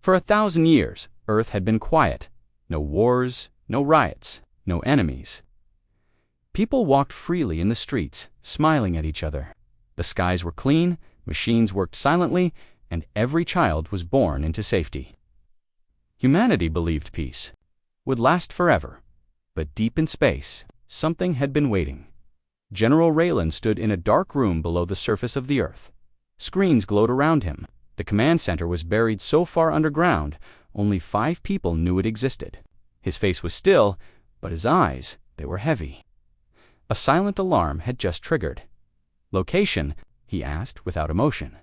For 1,000 years, Earth had been quiet. No wars, no riots, no enemies. People walked freely in the streets, smiling at each other. The skies were clean, machines worked silently, and every child was born into safety. Humanity believed peace would last forever. But deep in space, something had been waiting. General Raylan stood in a dark room below the surface of the Earth. Screens glowed around him. The command center was buried so far underground, only 5 people knew it existed. His face was still, but his eyes, they were heavy. A silent alarm had just triggered. "Location?" he asked without emotion.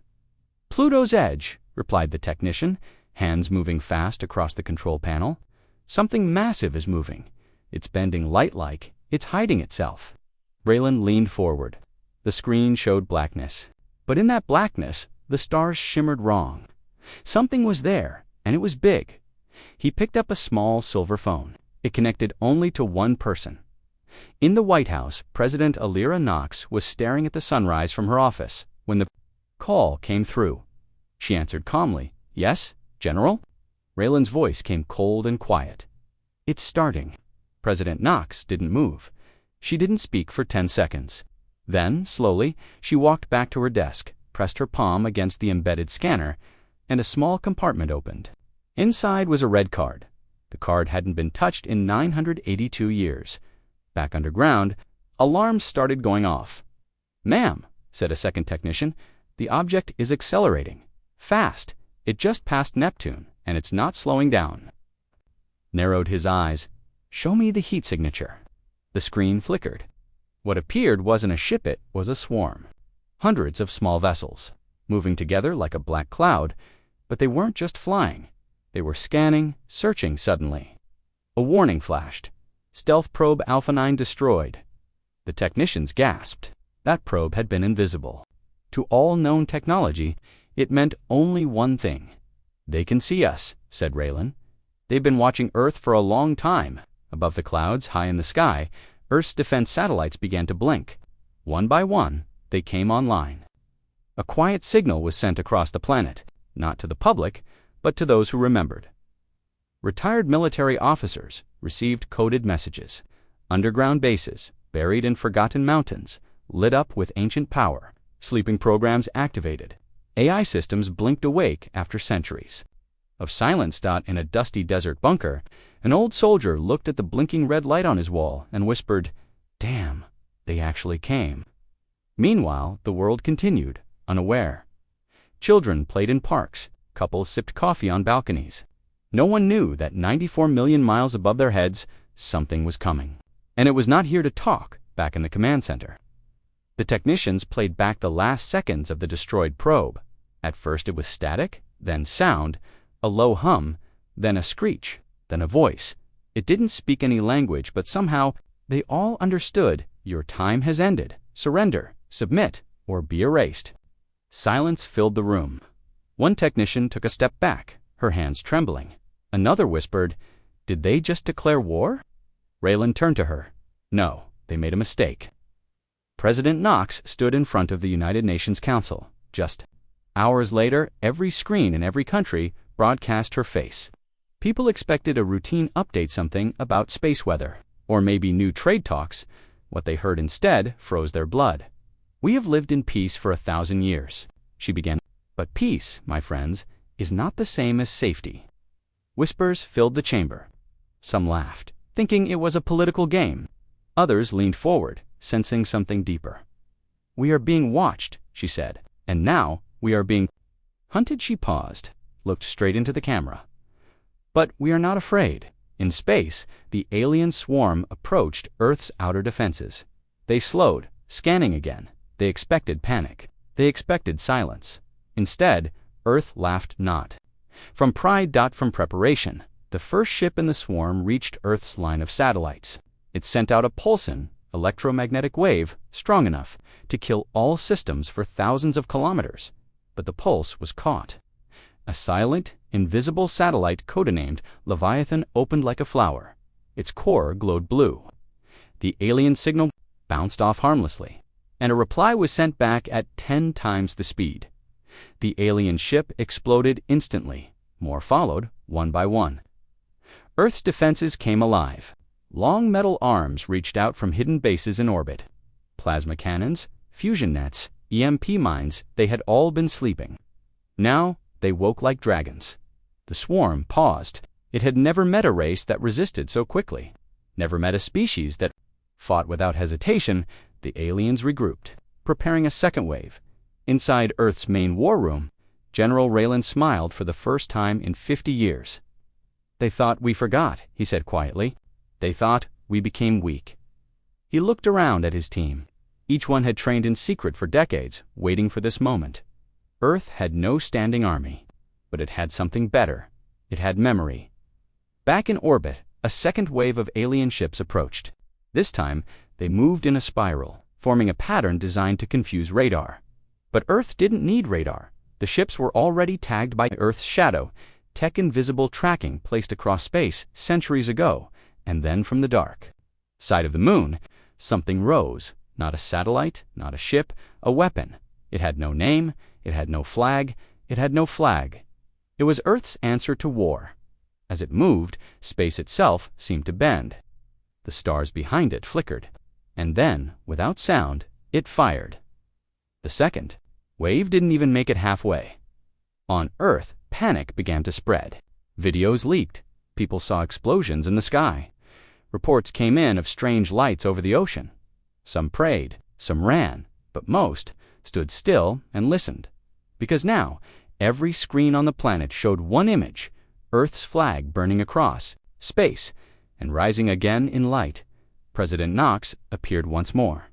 "Pluto's edge," replied the technician, hands moving fast across the control panel. "Something massive is moving. It's bending light-like. It's hiding itself." Raylan leaned forward. The screen showed blackness. But in that blackness, the stars shimmered wrong. Something was there, and it was big. He picked up a small silver phone. It connected only to one person. In the White House, President Alira Knox was staring at the sunrise from her office when the call came through. She answered calmly, "Yes, General?" Raylan's voice came cold and quiet. "It's starting." President Knox didn't move. She didn't speak for 10 seconds. Then, slowly, she walked back to her desk, pressed her palm against the embedded scanner, and a small compartment opened. Inside was a red card. The card hadn't been touched in 982 years. Back underground, alarms started going off. "Ma'am," said a second technician, "the object is accelerating. Fast. It just passed Neptune, and it's not slowing down." Narrowed his eyes. "Show me the heat signature." The screen flickered. What appeared wasn't a ship, it was a swarm. Hundreds of small vessels, moving together like a black cloud, but they weren't just flying. They were scanning, searching suddenly. A warning flashed. "Stealth probe Alpha 9 destroyed." The technicians gasped. That probe had been invisible. To all known technology, it meant only one thing. "They can see us," said Raylan. "They've been watching Earth for a long time." Above the clouds, high in the sky, Earth's defense satellites began to blink. One by one, they came online. A quiet signal was sent across the planet, not to the public, but to those who remembered. Retired military officers received coded messages. Underground bases, buried in forgotten mountains, lit up with ancient power. Sleeping programs activated. AI systems blinked awake after centuries. Of silence in a dusty desert bunker, an old soldier looked at the blinking red light on his wall and whispered, "Damn, they actually came." Meanwhile, the world continued, unaware. Children played in parks. Couples sipped coffee on balconies. No one knew that 94 million miles above their heads, something was coming. And it was not here to talk, back in the command center. The technicians played back the last seconds of the destroyed probe. At first it was static, then sound, a low hum, then a screech, then a voice. It didn't speak any language, but somehow they all understood. "Your time has ended. Surrender, submit, or be erased." Silence filled the room. One technician took a step back, her hands trembling. Another whispered, "Did they just declare war?" Raylan turned to her. "No, they made a mistake." President Knox stood in front of the United Nations Council. Just hours later, every screen in every country broadcast her face. People expected a routine update, something about space weather, or maybe new trade talks. What they heard instead froze their blood. "We have lived in peace for 1,000 years, she began. "But peace, my friends, is not the same as safety." Whispers filled the chamber. Some laughed, thinking it was a political game. Others leaned forward, sensing something deeper. "We are being watched," she said, "and now we are being hunted." She paused, looked straight into the camera. "But we are not afraid." In space, the alien swarm approached Earth's outer defenses. They slowed, scanning again. They expected panic. They expected silence. Instead, Earth laughed not. From pride. From preparation, the first ship in the swarm reached Earth's line of satellites. It sent out a pulsing, electromagnetic wave strong enough to kill all systems for thousands of kilometers. But the pulse was caught. A silent, invisible satellite codenamed Leviathan opened like a flower. Its core glowed blue. The alien signal bounced off harmlessly, and a reply was sent back at 10 times the speed. The alien ship exploded instantly, More followed, one by one. Earth's defenses came alive. Long metal arms reached out from hidden bases in orbit. Plasma cannons, fusion nets, EMP mines, they had all been sleeping. Now they woke like dragons. The swarm paused. It had never met a race that resisted so quickly. Never met a species that fought without hesitation. The aliens regrouped, preparing a second wave. Inside Earth's main war room, General Raylan smiled for the first time in 50 years. "They thought we forgot," he said quietly. "They thought we became weak." He looked around at his team. Each one had trained in secret for decades, waiting for this moment. Earth had no standing army, but it had something better. It had memory. Back in orbit, a second wave of alien ships approached. This time, they moved in a spiral, forming a pattern designed to confuse radar. But Earth didn't need radar. The ships were already tagged by Earth's shadow, tech-invisible tracking placed across space centuries ago, and then from the dark side of the moon, something rose. Not a satellite, not a ship, a weapon. It had no name, it had no flag, it had no flag. It was Earth's answer to war. As it moved, space itself seemed to bend. The stars behind it flickered, and then, without sound, it fired. The second wave didn't even make it halfway. On Earth, panic began to spread. Videos leaked. People saw explosions in the sky. Reports came in of strange lights over the ocean. Some prayed, some ran, but most stood still and listened. Because now, every screen on the planet showed one image, Earth's flag burning across space and rising again in light. President Knox appeared once more.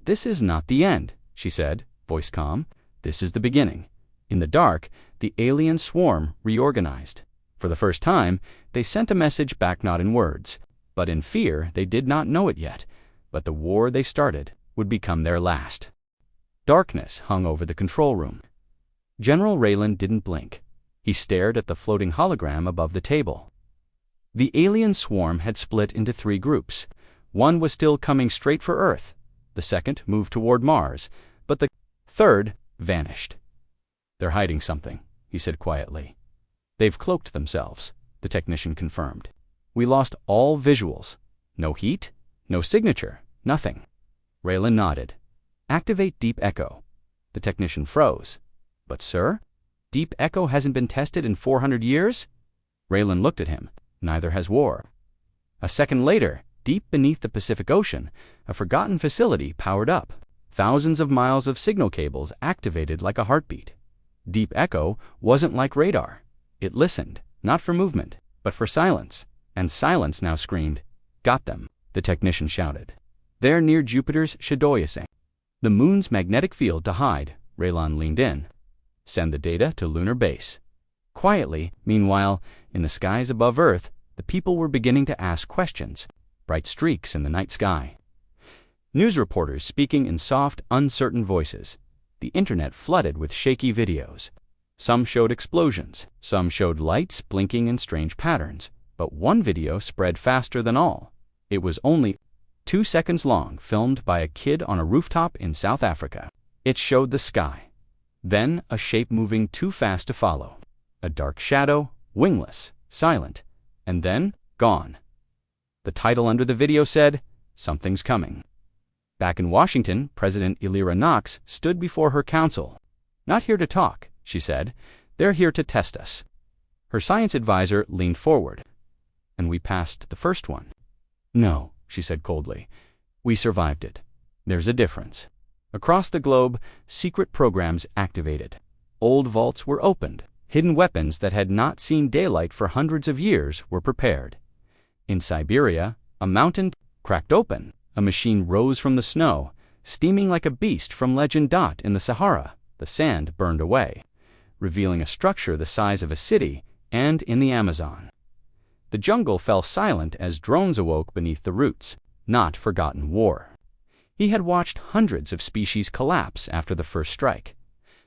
"This is not the end," she said, voice calm. "This is the beginning." In the dark, the alien swarm reorganized. For the first time, they sent a message back not in words, but in fear. They did not know it yet, but the war they started would become their last. Darkness hung over the control room. General Raylan didn't blink. He stared at the floating hologram above the table. The alien swarm had split into 3 groups. One was still coming straight for Earth. The second moved toward Mars, but the third vanished. "They're hiding something," he said quietly. "They've cloaked themselves," the technician confirmed. "We lost all visuals. No heat, no signature, nothing." Raylan nodded. "Activate Deep Echo." The technician froze. "But sir, Deep Echo hasn't been tested in 400 years?" Raylan looked at him. "Neither has war." A second later, deep beneath the Pacific Ocean, a forgotten facility powered up. Thousands of miles of signal cables activated like a heartbeat. Deep Echo wasn't like radar. It listened, not for movement, but for silence. And silence now screamed, "Got them," the technician shouted. "They're near Jupiter's Shadoyasing. The moon's magnetic field to hide." Raylan leaned in. "Send the data to lunar base." Quietly, meanwhile, in the skies above Earth, the people were beginning to ask questions. Bright streaks in the night sky. News reporters speaking in soft, uncertain voices. The internet flooded with shaky videos. Some showed explosions. Some showed lights blinking in strange patterns. But one video spread faster than all. It was only 2 seconds long, filmed by a kid on a rooftop in South Africa. It showed the sky. Then a shape moving too fast to follow. A dark shadow, wingless, silent, and then gone. The title under the video said, "Something's Coming." Back in Washington, President Elira Knox stood before her council. "Not here to talk," she said. "They're here to test us." Her science advisor leaned forward. "And we passed the first one." "No," she said coldly. "We survived it. There's a difference." Across the globe, secret programs activated. Old vaults were opened. Hidden weapons that had not seen daylight for hundreds of years were prepared. In Siberia, a mountain cracked open. A machine rose from the snow, steaming like a beast from Legend. In the Sahara, the sand burned away, revealing a structure the size of a city, and in the Amazon. The jungle fell silent as drones awoke beneath the roots. Not forgotten war. He had watched hundreds of species collapse after the first strike.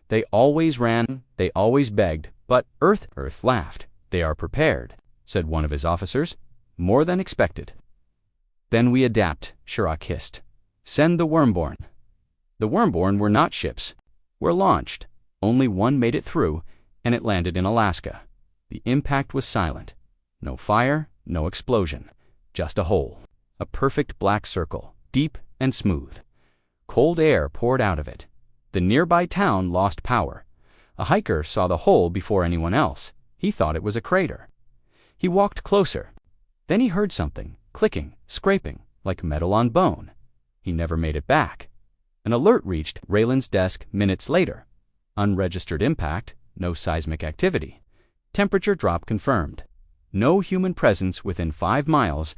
They always ran, they always begged, but Earth laughed. "They are prepared," said one of his officers. "More than expected." "Then we adapt," Chirac hissed. "Send the Wormborn." The Wormborn were not ships. Were launched. Only one made it through, and it landed in Alaska. The impact was silent. No fire, no explosion. Just a hole. A perfect black circle, deep and smooth. Cold air poured out of it. The nearby town lost power. A hiker saw the hole before anyone else. He thought it was a crater. He walked closer. Then he heard something, clicking, scraping, like metal on bone. He never made it back. An alert reached Raylan's desk minutes later. Unregistered impact, no seismic activity. Temperature drop confirmed. No human presence within 5 miles.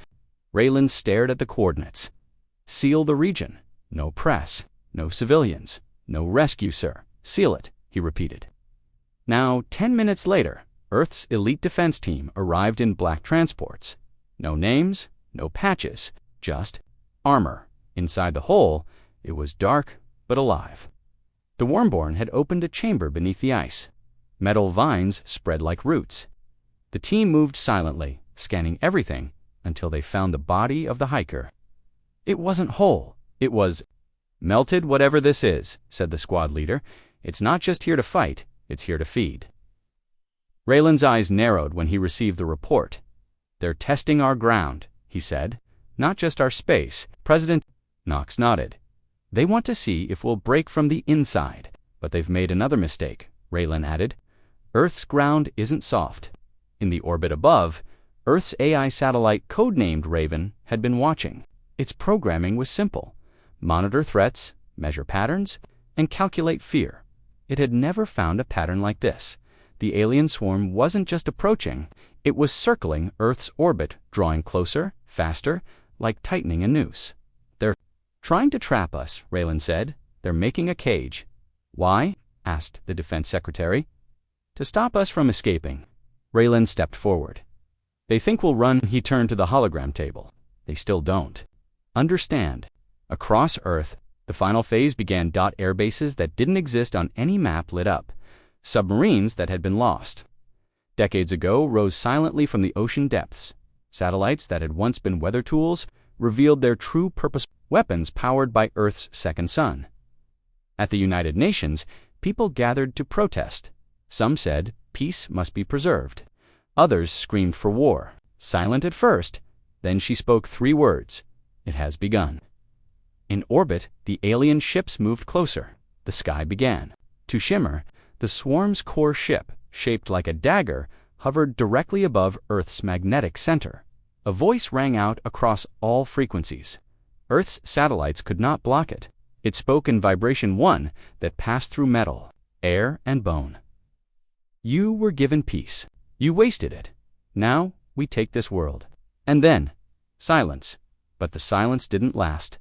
Raylan stared at the coordinates. Seal the region. No press. No civilians. No rescue, sir. Seal it, he repeated. Now, 10 minutes later, Earth's elite defense team arrived in black transports. No names, no patches, just armor. Inside the hole, it was dark but alive. The Wormborn had opened a chamber beneath the ice. Metal vines spread like roots. The team moved silently, scanning everything until they found the body of the hiker. It wasn't whole. It was melted, whatever this is, said the squad leader. It's not just here to fight, it's here to feed. Raylan's eyes narrowed when he received the report. They're testing our ground, he said, not just our space. President Knox nodded. They want to see if we'll break from the inside. But they've made another mistake, Raylan added. Earth's ground isn't soft. In the orbit above, Earth's AI satellite codenamed Raven had been watching. Its programming was simple. Monitor threats, measure patterns, and calculate fear. It had never found a pattern like this. The alien swarm wasn't just approaching, it was circling Earth's orbit, drawing closer, faster, like tightening a noose. They're trying to trap us, Raylan said. They're making a cage. Why? Asked the defense secretary. To stop us from escaping. Raylan stepped forward. They think we'll run. He turned to the hologram table. They still don't. Understand. Across Earth, the final phase began. Air bases that didn't exist on any map lit up. Submarines that had been lost. Decades ago rose silently from the ocean depths. Satellites that had once been weather tools revealed their true purpose. Weapons powered by Earth's second sun. At the United Nations, people gathered to protest. Some said peace must be preserved. Others screamed for war. Silent at first, then she spoke 3 words. It has begun. In orbit, the alien ships moved closer. The sky began to shimmer. The swarm's core ship, shaped like a dagger, hovered directly above Earth's magnetic center. A voice rang out across all frequencies. Earth's satellites could not block it. It spoke in vibration 1 that passed through metal, air, and bone. You were given peace. You wasted it. Now we take this world. And then, silence. But the silence didn't last.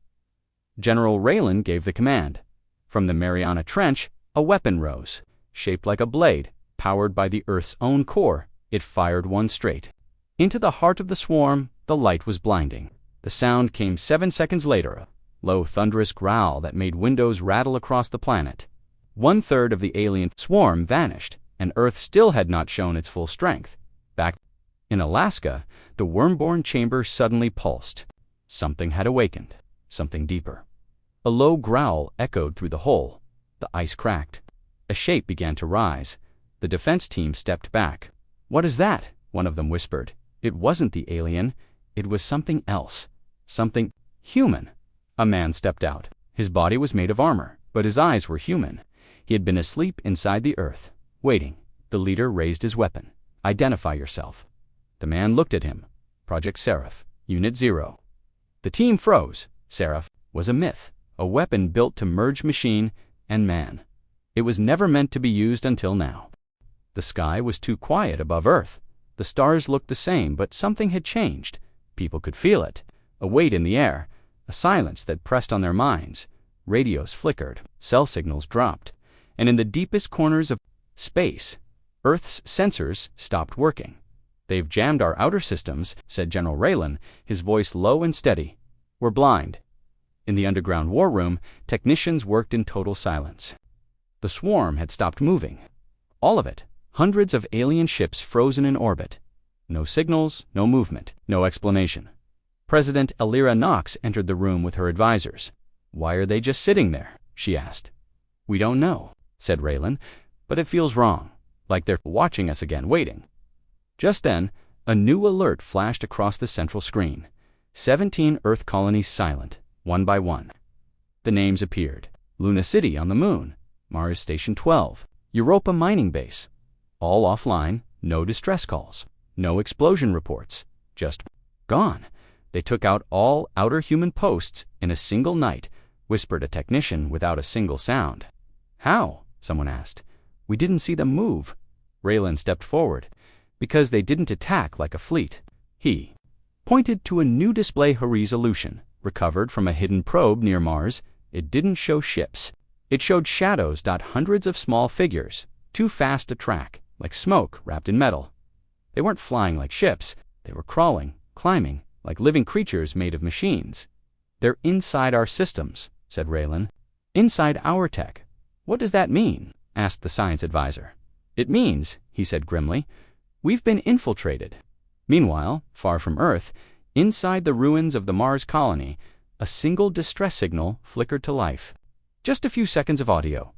General Raylan gave the command. From the Mariana Trench, a weapon rose. Shaped like a blade, powered by the Earth's own core, it fired one straight. Into the heart of the swarm, the light was blinding. The sound came 7 seconds later, a low, thunderous growl that made windows rattle across the planet. 1/3 of the alien swarm vanished, and Earth still had not shown its full strength. Back in Alaska, the Wormborn chamber suddenly pulsed. Something had awakened, something deeper. A low growl echoed through the hole. The ice cracked. A shape began to rise. The defense team stepped back. "What is that?" one of them whispered. It wasn't the alien. It was something else. Something human. A man stepped out. His body was made of armor, but his eyes were human. He had been asleep inside the Earth, waiting. The leader raised his weapon. "Identify yourself." The man looked at him. "Project Seraph, Unit 0. The team froze. Seraph was a myth, a weapon built to merge machine and man. It was never meant to be used until now. The sky was too quiet above Earth. The stars looked the same, but something had changed. People could feel it. A weight in the air, a silence that pressed on their minds. Radios flickered, cell signals dropped, and in the deepest corners of space, Earth's sensors stopped working. "They've jammed our outer systems," said General Raylan, his voice low and steady. "We're blind." In the underground war room, technicians worked in total silence. The swarm had stopped moving. All of it. Hundreds of alien ships frozen in orbit. No signals, no movement, no explanation. President Elira Knox entered the room with her advisors. "Why are they just sitting there?" she asked. "We don't know," said Raylan, "but it feels wrong, like they're watching us again, waiting." Just then, a new alert flashed across the central screen. 17 Earth colonies silent, one by one. The names appeared. Luna City on the Moon, Mars Station 12, Europa Mining Base. All offline, no distress calls, no explosion reports, just gone. They took out all outer human posts in a single night, whispered a technician without a single sound. How? Someone asked. We didn't see them move. Raylan stepped forward. Because they didn't attack like a fleet. He pointed to a new display resolution, recovered from a hidden probe near Mars. It didn't show ships. It showed shadows. Hundreds of small figures, too fast to track, like smoke wrapped in metal. They weren't flying like ships. They were crawling, climbing, like living creatures made of machines. They're inside our systems, said Raylan. Inside our tech. What does that mean? Asked the science advisor. It means, he said grimly, we've been infiltrated. Meanwhile, far from Earth, inside the ruins of the Mars colony, a single distress signal flickered to life. Just a few seconds of audio.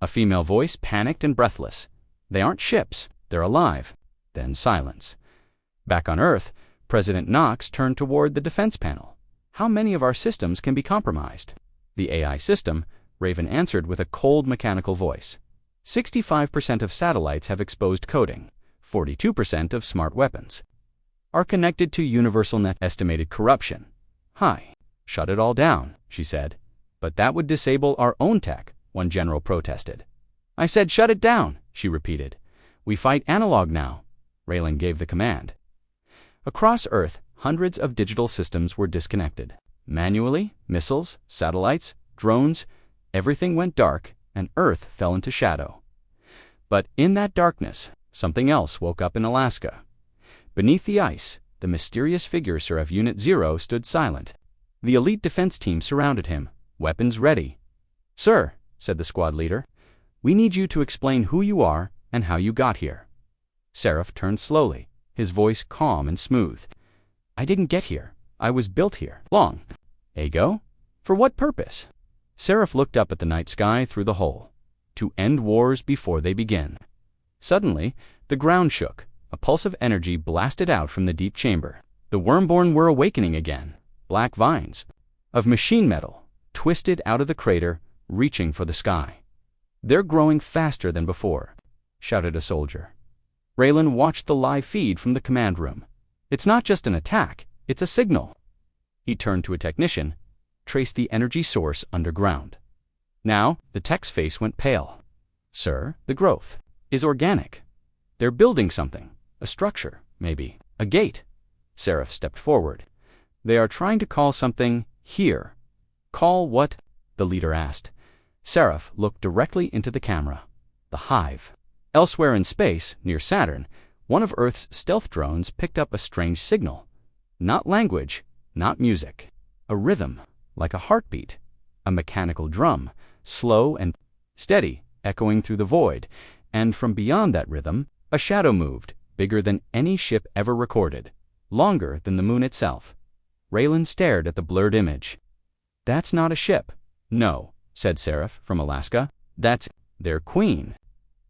A female voice, panicked and breathless. They aren't ships, they're alive. Then silence. Back on Earth, President Knox turned toward the defense panel. How many of our systems can be compromised? The AI system, Raven answered with a cold mechanical voice. 65% of satellites have exposed coding. 42% of smart weapons are connected to universal net. Estimated corruption. High. Shut it all down, she said. But that would disable our own tech, one general protested. I said shut it down, she repeated. We fight analog now. Raylan gave the command. Across Earth, hundreds of digital systems were disconnected. Manually, missiles, satellites, drones, everything went dark and Earth fell into shadow. But in that darkness, something else woke up in Alaska. Beneath the ice, the mysterious figure of Unit 0 stood silent. The elite defense team surrounded him, weapons ready. Sir, said the squad leader, we need you to explain who you are and how you got here. Seraph turned slowly, his voice calm and smooth. I didn't get here. I was built here. Long. Ego? For what purpose? Seraph looked up at the night sky through the hole. To end wars before they begin. Suddenly, the ground shook. A pulse of energy blasted out from the deep chamber. The wormborn were awakening again. Black vines of machine metal twisted out of the crater, reaching for the sky. They're growing faster than before, shouted a soldier. Raylan watched the live feed from the command room. It's not just an attack, it's a signal. He turned to a technician, traced the energy source underground. Now, the tech's face went pale. Sir, the growth is organic. They're building something, a structure, maybe, a gate. Seraph stepped forward. They are trying to call something here. Call what? The leader asked. Seraph looked directly into the camera. The hive. Elsewhere in space, near Saturn, one of Earth's stealth drones picked up a strange signal. Not language, not music. A rhythm, like a heartbeat. A mechanical drum, slow and steady, echoing through the void. And from beyond that rhythm, a shadow moved, bigger than any ship ever recorded, longer than the moon itself. Raylan stared at the blurred image. That's not a ship. No, said Seraph from Alaska. That's their queen.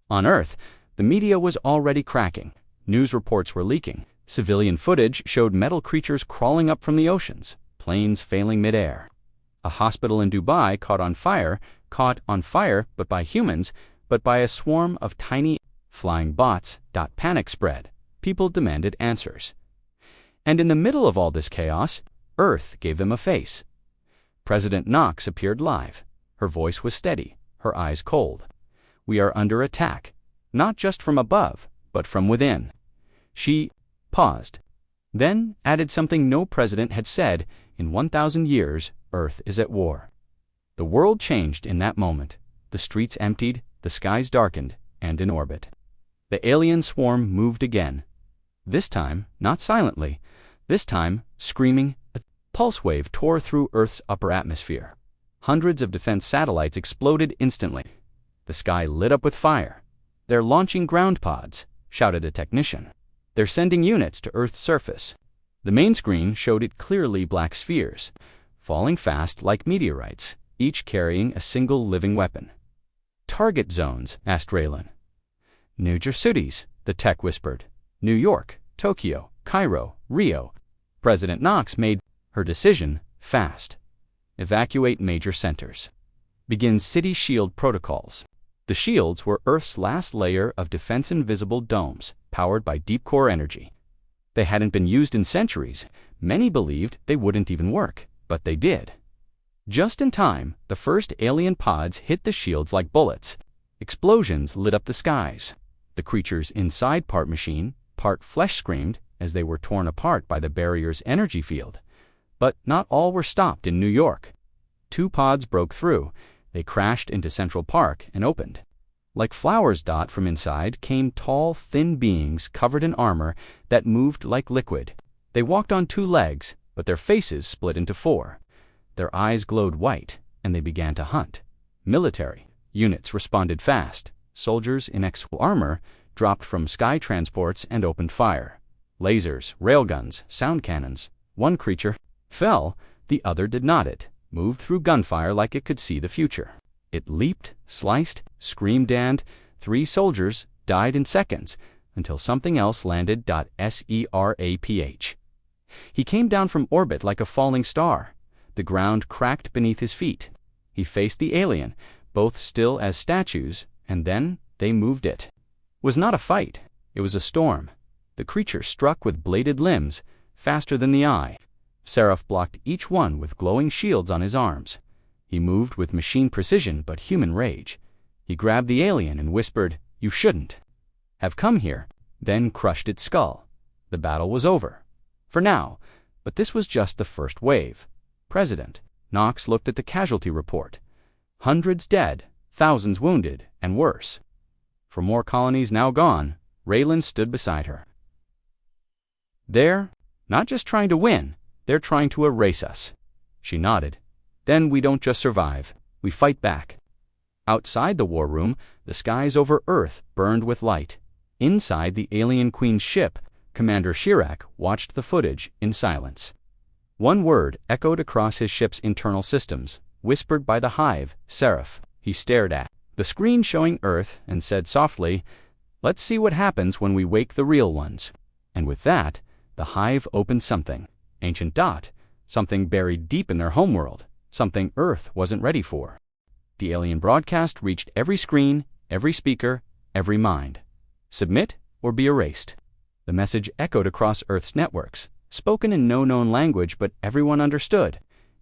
On Earth, the media was already cracking. News reports were leaking. Civilian footage showed metal creatures crawling up from the oceans, planes failing midair. A hospital in Dubai caught on fire, but by humans, but by a swarm of tiny flying bots. Panic spread. People demanded answers. And in the middle of all this chaos, Earth gave them a face. President Knox appeared live. Her voice was steady, her eyes cold. We are under attack, not just from above, but from within. She paused, then added something no president had said in 1,000 years. Earth is at war. The world changed in that moment. The streets emptied, the skies darkened, and in orbit. The alien swarm moved again. This time, not silently. This time, screaming, a pulse wave tore through Earth's upper atmosphere. Hundreds of defense satellites exploded instantly. The sky lit up with fire. They're launching ground pods, shouted a technician. They're sending units to Earth's surface. The main screen showed it clearly black spheres, falling fast like meteorites, each carrying a single living weapon. Target zones, asked Raylan. New Jersey, the tech whispered. New York, Tokyo, Cairo, Rio. President Knox made her decision fast. Evacuate major centers. Begin city shield protocols. The shields were Earth's last layer of defense invisible domes, powered by deep core energy. They hadn't been used in centuries. Many believed they wouldn't even work, but they did. Just in time, the first alien pods hit the shields like bullets. Explosions lit up the skies. The creatures inside, part machine, part flesh, screamed as they were torn apart by the barrier's energy field. But not all were stopped in New York. 2 pods broke through. They crashed into Central Park and opened. Like flowers, from inside came tall, thin beings covered in armor that moved like liquid. They walked on 2 legs, but their faces split into 4. Their eyes glowed white, and they began to hunt. Military units responded fast. Soldiers in XY armor dropped from sky transports and opened fire. Lasers, railguns, sound cannons. One creature fell, the other did not. It moved through gunfire like it could see the future. It leaped, sliced, screamed, and 3 soldiers died in seconds until something else landed. Seraph. He came down from orbit like a falling star. The ground cracked beneath his feet. He faced the alien, both still as statues, and then they moved. It was not a fight. It was a storm. The creature struck with bladed limbs, faster than the eye. Seraph blocked each one with glowing shields on his arms. He moved with machine precision but human rage. He grabbed the alien and whispered, "You shouldn't have come here," then crushed its skull. The battle was over. For now, but this was just the first wave. President Knox looked at the casualty report. Hundreds dead, thousands wounded, and worse. For more colonies now gone, Raylan stood beside her. They're not just trying to win, they're trying to erase us. She nodded. Then we don't just survive, we fight back. Outside the war room, the skies over Earth burned with light. Inside the alien Queen's ship, Commander Chirac watched the footage in silence. One word echoed across his ship's internal systems, whispered by the hive, Seraph. He stared at the screen showing Earth and said softly, "Let's see what happens when we wake the real ones." And with that, the hive opened something ancient, something buried deep in their homeworld, something Earth wasn't ready for. The alien broadcast reached every screen, every speaker, every mind. Submit or be erased. The message echoed across Earth's networks, spoken in no known language, but everyone understood.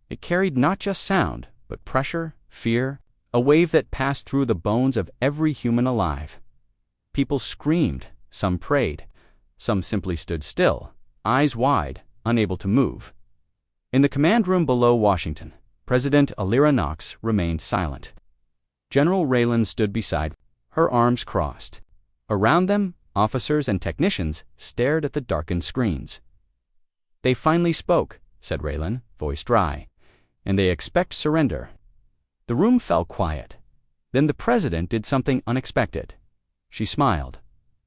It carried not just sound, but pressure, fear, a wave that passed through the bones of every human alive. People screamed, some prayed, some simply stood still, eyes wide, unable to move. In the command room below Washington, President Alira Knox remained silent. General Raylan stood beside, her arms crossed. Around them, officers and technicians stared at the darkened screens. "They finally spoke," said Raylan, voice dry, "and they expect surrender." The room fell quiet. Then the president did something unexpected. She smiled.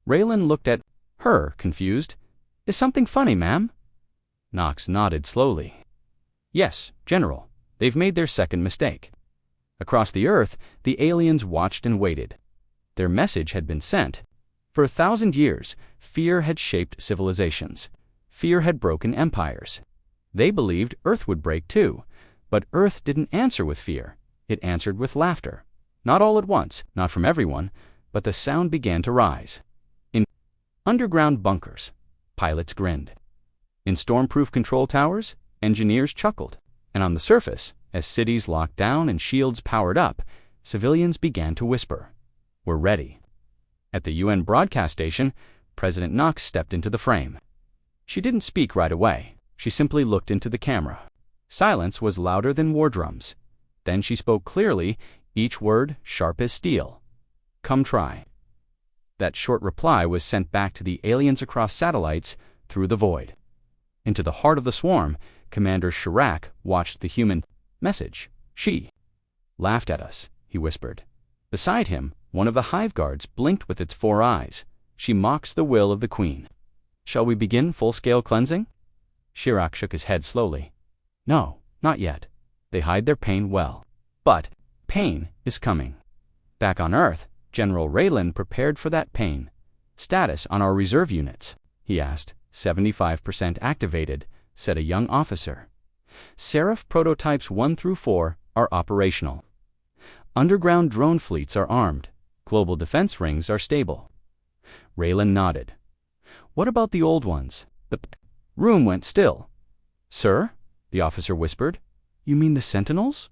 Raylan looked at her, confused. "Is something funny, ma'am?" Knox nodded slowly. "Yes, General. They've made their second mistake." Across the Earth, the aliens watched and waited. Their message had been sent. For 1,000 years, fear had shaped civilizations. Fear had broken empires. They believed Earth would break too. But Earth didn't answer with fear. It answered with laughter. Not all at once, not from everyone, but the sound began to rise. In underground bunkers, pilots grinned. In stormproof control towers, engineers chuckled. And on the surface, as cities locked down and shields powered up, civilians began to whisper, "We're ready." At the UN broadcast station, President Knox stepped into the frame. She didn't speak right away. She simply looked into the camera. Silence was louder than war drums. Then she spoke clearly, each word sharp as steel. "Come try." That short reply was sent back to the aliens across satellites through the void. Into the heart of the swarm, Commander Chirac watched the human message. "She laughed at us," he whispered. Beside him, one of the hive guards blinked with its 4 eyes. "She mocks the will of the Queen." "Shall we begin full-scale cleansing?" Chirac shook his head slowly. "No, not yet. They hide their pain well. But pain is coming." Back on Earth, General Raylan prepared for that pain. "Status on our reserve units." he asked. 75% activated, said a young officer. Seraph prototypes 1 through 4 are operational. Underground drone fleets are armed. Global defense rings are stable. Raylan nodded. What about the old ones? The room went still. Sir? The officer whispered. You mean the Sentinels?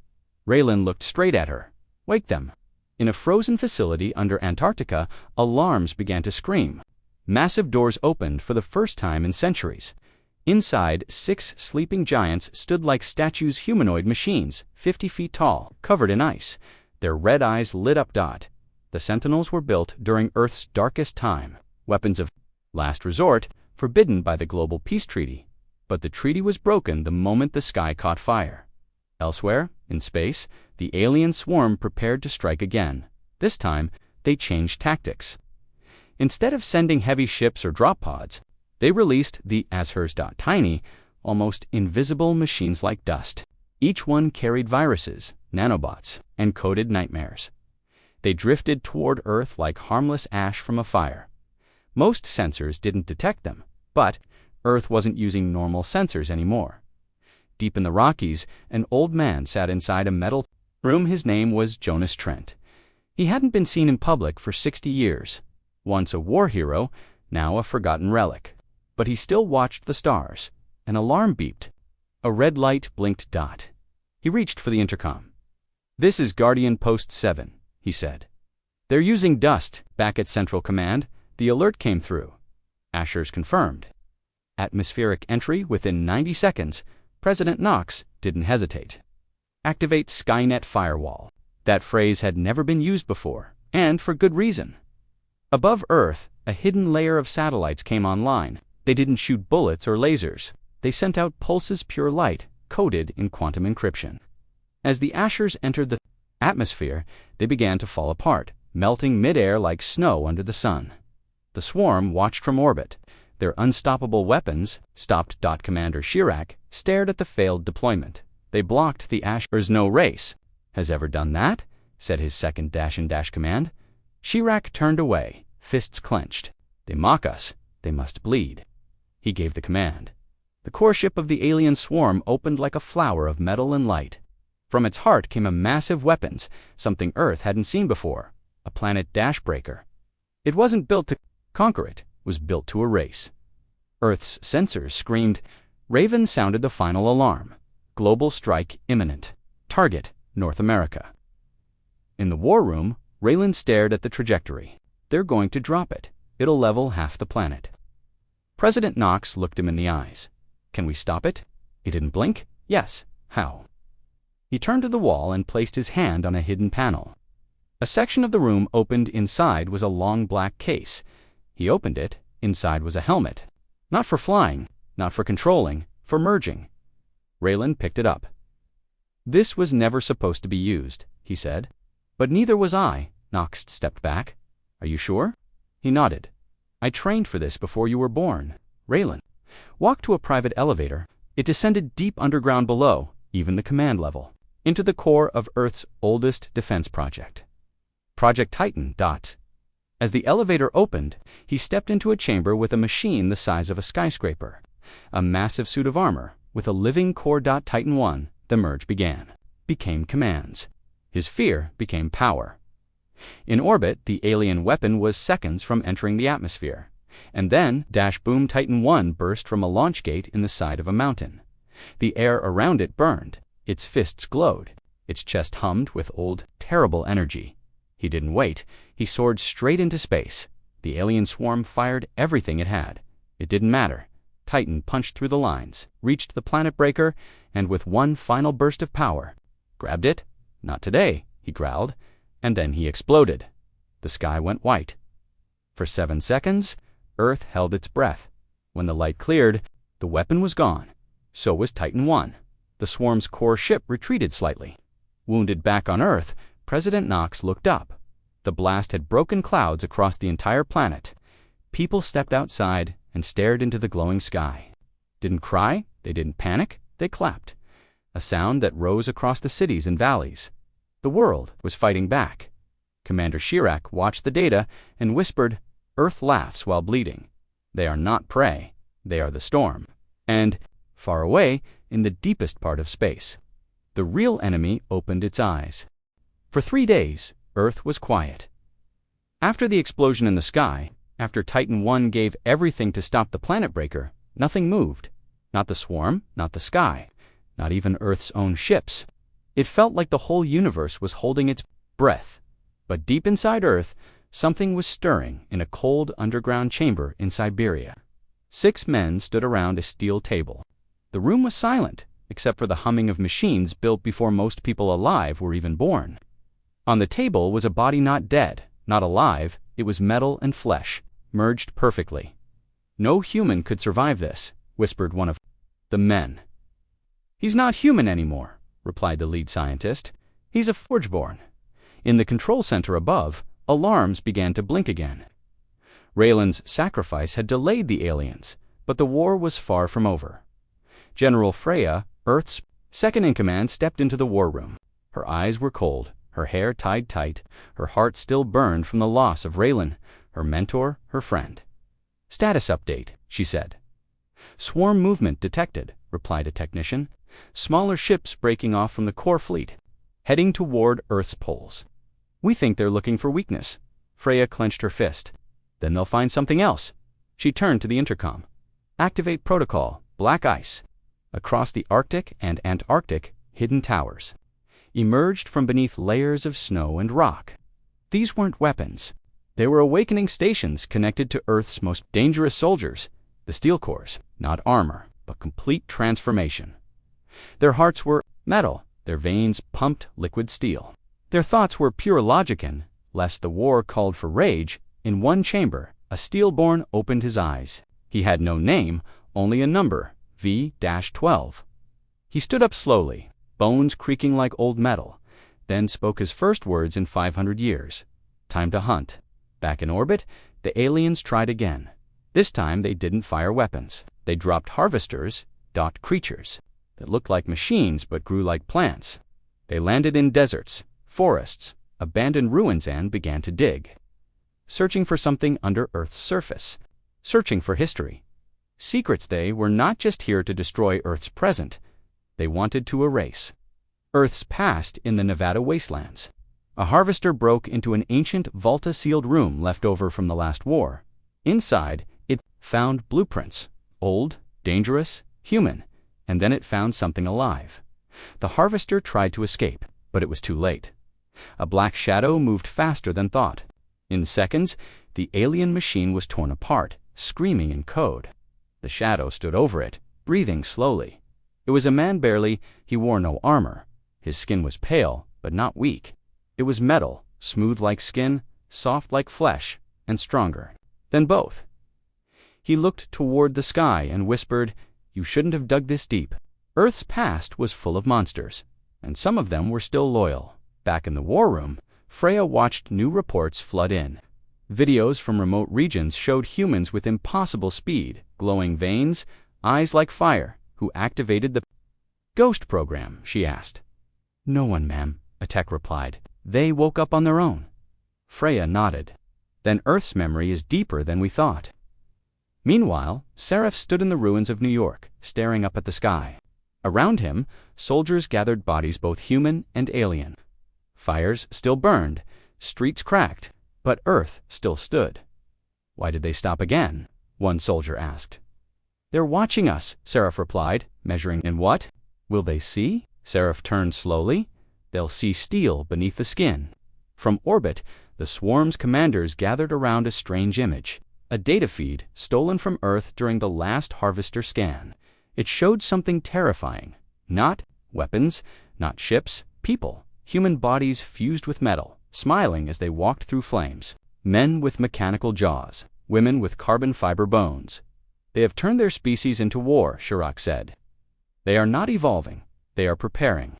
Raylan looked straight at her. Wake them. In a frozen facility under Antarctica, alarms began to scream. Massive doors opened for the first time in centuries. Inside, 6 sleeping giants stood like statues, humanoid machines, 50 feet tall, covered in ice. Their red eyes lit up. The Sentinels were built during Earth's darkest time, weapons of last resort, forbidden by the Global Peace Treaty. But the treaty was broken the moment the sky caught fire. Elsewhere, in space, the alien swarm prepared to strike again. This time, they changed tactics. Instead of sending heavy ships or drop pods, they released the tiny, almost invisible machines like dust. Each one carried viruses, nanobots, and coded nightmares. They drifted toward Earth like harmless ash from a fire. Most sensors didn't detect them, but Earth wasn't using normal sensors anymore. Deep in the Rockies, an old man sat inside a metal room. His name was Jonas Trent. He hadn't been seen in public for 60 years. Once a war hero, now a forgotten relic. But he still watched the stars. An alarm beeped. A red light blinked. He reached for the intercom. This is Guardian Post 7, he said. They're using dust. Back at Central Command, the alert came through. Ashers confirmed. Atmospheric entry within 90 seconds. President Knox didn't hesitate. Activate Skynet firewall. That phrase had never been used before, and for good reason. Above Earth, a hidden layer of satellites came online. They didn't shoot bullets or lasers. They sent out pulses, pure light, coded in quantum encryption. As the Ashers entered the atmosphere, they began to fall apart, melting midair like snow under the sun. The swarm watched from orbit. Their unstoppable weapons, stopped. Commander Chirac stared at the failed deployment. They blocked the Ashers. No race has ever done that, said his second command. Chirac turned away, fists clenched. They mock us. They must bleed. He gave the command. The core ship of the alien swarm opened like a flower of metal and light. From its heart came a massive weapons, something Earth hadn't seen before, a planet dashbreaker. It wasn't built to conquer, it was built to erase. Earth's sensors screamed. Raven sounded the final alarm. Global strike imminent. Target, North America. In the war room, Raylan stared at the trajectory. They're going to drop it. It'll level half the planet. President Knox looked him in the eyes. Can we stop it? He didn't blink. Yes. How? He turned to the wall and placed his hand on a hidden panel. A section of the room opened. Inside was a long black case. He opened it. Inside was a helmet. Not for flying, not for controlling, for merging. Raylan picked it up. This was never supposed to be used, he said. But neither was I. Knox stepped back. Are you sure? He nodded. I trained for this before you were born. Raylan walked to a private elevator. It descended deep underground below, even the command level, into the core of Earth's oldest defense project. Project Titan. As the elevator opened, he stepped into a chamber with a machine the size of a skyscraper. A massive suit of armor, with a living core. Titan 1, the merge began. Became commands. His fear became power. In orbit, the alien weapon was seconds from entering the atmosphere. And then, boom, Titan 1 burst from a launch gate in the side of a mountain. The air around it burned. Its fists glowed. Its chest hummed with old, terrible energy. He didn't wait. He soared straight into space. The alien swarm fired everything it had. It didn't matter. Titan punched through the lines, reached the planet breaker, and with one final burst of power, grabbed it. Not today, he growled, and then he exploded. The sky went white. For 7 seconds, Earth held its breath. When the light cleared, the weapon was gone. So was Titan 1. The swarm's core ship retreated slightly. Wounded back on Earth, President Knox looked up. The blast had broken clouds across the entire planet. People stepped outside and stared into the glowing sky. Didn't cry, they didn't panic, they clapped. A sound that rose across the cities and valleys. The world was fighting back. Commander Chirac watched the data and whispered, "Earth laughs while bleeding." They are not prey. They are the storm. And, far away, in the deepest part of space, the real enemy opened its eyes. For 3 days, Earth was quiet. After the explosion in the sky, after Titan 1 gave everything to stop the planet breaker, nothing moved. Not the swarm, not the sky, not even Earth's own ships. It felt like the whole universe was holding its breath. But deep inside Earth, something was stirring in a cold underground chamber in Siberia. 6 men stood around a steel table. The room was silent, except for the humming of machines built before most people alive were even born. On the table was a body not dead, not alive. It was metal and flesh, merged perfectly. "No human could survive this," whispered one of the men. "He's not human anymore," replied the lead scientist. "He's a Forgeborn." In the control center above, alarms began to blink again. Raylan's sacrifice had delayed the aliens, but the war was far from over. General Freya, Earth's second-in-command, stepped into the war room. Her eyes were cold, her hair tied tight, her heart still burned from the loss of Raylan, her mentor, her friend. "Status update," she said. "Swarm movement detected," replied a technician. "Smaller ships breaking off from the core fleet, heading toward Earth's poles. We think they're looking for weakness." Freya clenched her fist. "Then they'll find something else." She turned to the intercom. "Activate protocol, black ice." Across the Arctic and Antarctic, hidden towers emerged from beneath layers of snow and rock. These weren't weapons. They were awakening stations connected to Earth's most dangerous soldiers, the Steel Corps. Not armor, but complete transformation. Their hearts were metal, their veins pumped liquid steel. Their thoughts were pure logican, lest the war called for rage. In one chamber, a Steelborn opened his eyes. He had no name, only a number, V-12. He stood up slowly, bones creaking like old metal, then spoke his first words in 500 years. "Time to hunt." Back in orbit, the aliens tried again. This time they didn't fire weapons. They dropped harvesters, dot creatures, that looked like machines but grew like plants. They landed in deserts, forests, abandoned ruins and began to dig. Searching for something under Earth's surface. Searching for history. Secrets. They were not just here to destroy Earth's present. They wanted to erase Earth's past in the Nevada wastelands. A harvester broke into an ancient Volta-sealed room left over from the last war. Inside, it found blueprints. Old, dangerous, human. And then it found something alive. The harvester tried to escape, but it was too late. A black shadow moved faster than thought. In seconds, the alien machine was torn apart, screaming in code. The shadow stood over it, breathing slowly. It was a man barely. He wore no armor. His skin was pale, but not weak. It was metal, smooth like skin, soft like flesh, and stronger than both. He looked toward the sky and whispered, "You shouldn't have dug this deep." Earth's past was full of monsters, and some of them were still loyal. Back in the war room, Freya watched new reports flood in. Videos from remote regions showed humans with impossible speed, glowing veins, eyes like fire. "Who activated the Ghost program?" she asked. "No one, ma'am," a tech replied. "They woke up on their own." Freya nodded. "Then Earth's memory is deeper than we thought." Meanwhile, Seraph stood in the ruins of New York, staring up at the sky. Around him, soldiers gathered bodies both human and alien. Fires still burned, streets cracked, but Earth still stood. "Why did they stop again?" one soldier asked. "They're watching us," Seraph replied, measuring. "In what? Will they see?" Seraph turned slowly. "They'll see steel beneath the skin." From orbit, the swarm's commanders gathered around a strange image. A data feed stolen from Earth during the last harvester scan. It showed something terrifying. Not weapons, not ships, people. Human bodies fused with metal, smiling as they walked through flames. Men with mechanical jaws, women with carbon fiber bones. "They have turned their species into war," Chirac said. "They are not evolving, they are preparing."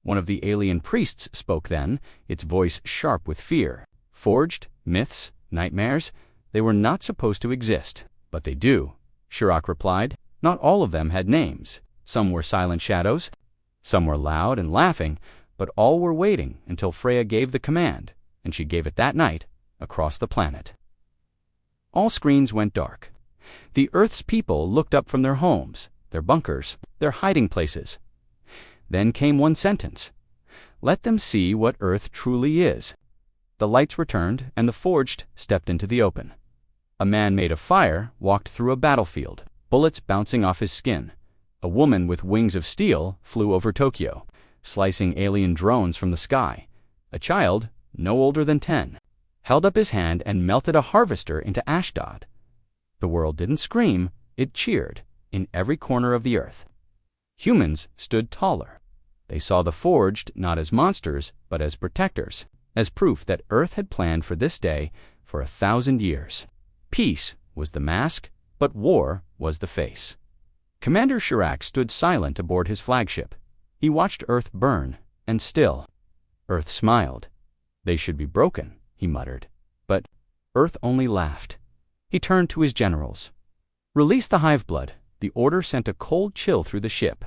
One of the alien priests spoke then, its voice sharp with fear. "Forged, myths, nightmares, they were not supposed to exist, but they do," Chirac replied. Not all of them had names. Some were silent shadows, some were loud and laughing, but all were waiting until Freya gave the command, and she gave it that night, across the planet. All screens went dark. The Earth's people looked up from their homes, their bunkers, their hiding places. Then came one sentence. Let them see what Earth truly is. The lights returned, and the Forged stepped into the open. A man made of fire walked through a battlefield, bullets bouncing off his skin. A woman with wings of steel flew over Tokyo, slicing alien drones from the sky. A child, no older than 10, held up his hand and melted a harvester into Ashdod. The world didn't scream, it cheered, in every corner of the earth. Humans stood taller. They saw the Forged not as monsters, but as protectors, as proof that Earth had planned for this day for 1,000 years. Peace was the mask, but war was the face. Commander Chirac stood silent aboard his flagship. He watched Earth burn, and still. Earth smiled. They should be broken, he muttered. But Earth only laughed. He turned to his generals. Release the hive blood. The order sent a cold chill through the ship.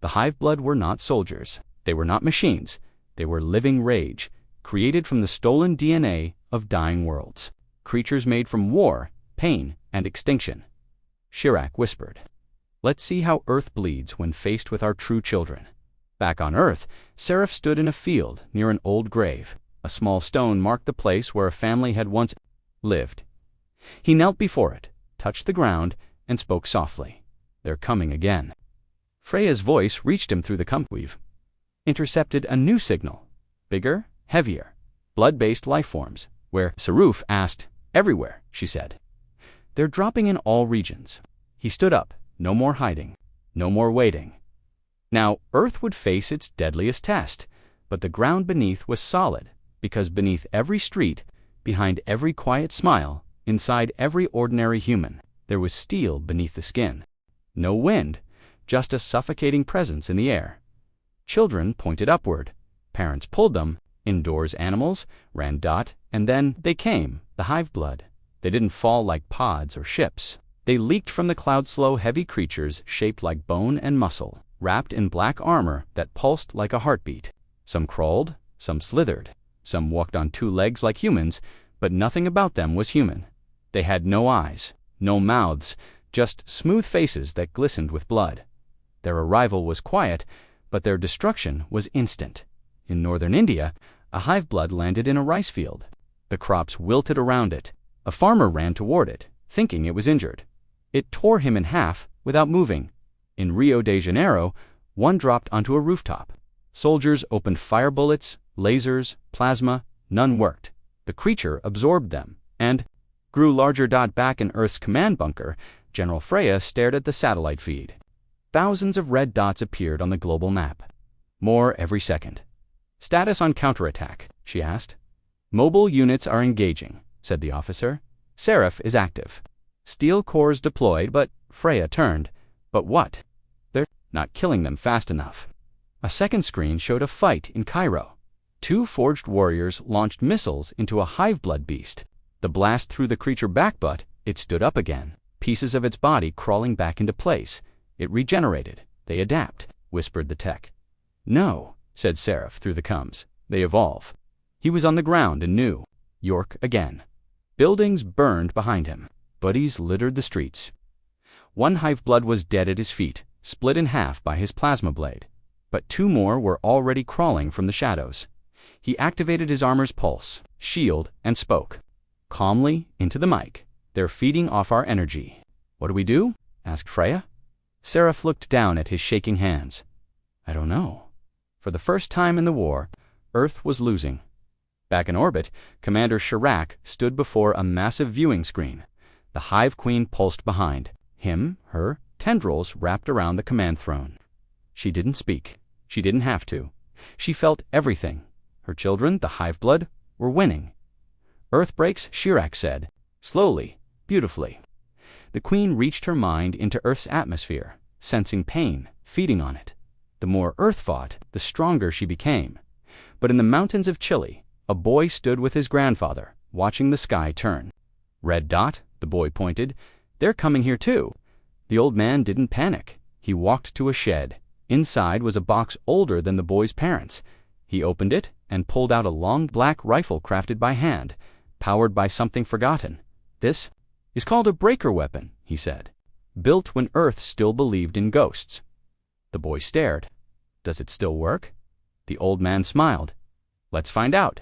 The hive blood were not soldiers. They were not machines. They were living rage, created from the stolen DNA of dying worlds. Creatures made from war, pain, and extinction. Chirac whispered, "Let's see how Earth bleeds when faced with our true children." Back on Earth, Seraph stood in a field near an old grave. A small stone marked the place where a family had once lived. He knelt before it, touched the ground, and spoke softly. "They're coming again." Freya's voice reached him through the cumweave, intercepted a new signal. Bigger, heavier, blood-based life forms. Where? Saruf asked. "Everywhere," she said. "They're dropping in all regions." He stood up. No more hiding. No more waiting. Now, Earth would face its deadliest test, but the ground beneath was solid, because beneath every street, behind every quiet smile, inside every ordinary human, there was steel beneath the skin. No wind, just a suffocating presence in the air. Children pointed upward. Parents pulled them. Indoors animals ran dot, and then they came, the hive blood. They didn't fall like pods or ships. They leaked from the cloud-slow heavy creatures shaped like bone and muscle, wrapped in black armor that pulsed like a heartbeat. Some crawled, some slithered, some walked on two legs like humans, but nothing about them was human. They had no eyes, no mouths, just smooth faces that glistened with blood. Their arrival was quiet, but their destruction was instant. In northern India, a hive blood landed in a rice field. The crops wilted around it. A farmer ran toward it, thinking it was injured. It tore him in half without moving. In Rio de Janeiro, one dropped onto a rooftop. Soldiers opened fire bullets, lasers, plasma. None worked. The creature absorbed them and grew larger. Back in Earth's command bunker, General Freya stared at the satellite feed. Thousands of red dots appeared on the global map. More every second. "Status on counterattack," she asked. "Mobile units are engaging," said the officer. "Seraph is active. Steel cores deployed," but Freya turned. "But what? They're not killing them fast enough." A second screen showed a fight in Cairo. Two Forged warriors launched missiles into a hive blood beast. The blast threw the creature back, but it stood up again, pieces of its body crawling back into place. It regenerated. "They adapt," whispered the tech. "No," said Seraph through the comms. "They evolve." He was on the ground and knew. York again. Buildings burned behind him. Buddies littered the streets. One hive blood was dead at his feet, split in half by his plasma blade. But two more were already crawling from the shadows. He activated his armor's pulse, shield, and spoke. Calmly, into the mic. "They're feeding off our energy." "What do we do?" asked Freya. Seraph looked down at his shaking hands. "I don't know." For the first time in the war, Earth was losing. Back in orbit, Commander Chirac stood before a massive viewing screen. The Hive Queen pulsed behind. Him, her, tendrils wrapped around the command throne. She didn't speak. She didn't have to. She felt everything. Her children, the hive blood, were winning. "Earth breaks," Chirac said, slowly, beautifully. The Queen reached her mind into Earth's atmosphere, sensing pain, feeding on it. The more Earth fought, the stronger she became. But in the mountains of Chile, a boy stood with his grandfather, watching the sky turn. "Red dot," the boy pointed. "They're coming here too." The old man didn't panic. He walked to a shed. Inside was a box older than the boy's parents. He opened it and pulled out a long black rifle crafted by hand, powered by something forgotten. "This is called a breaker weapon," he said. Built when Earth still believed in ghosts. The boy stared. Does it still work? The old man smiled. Let's find out.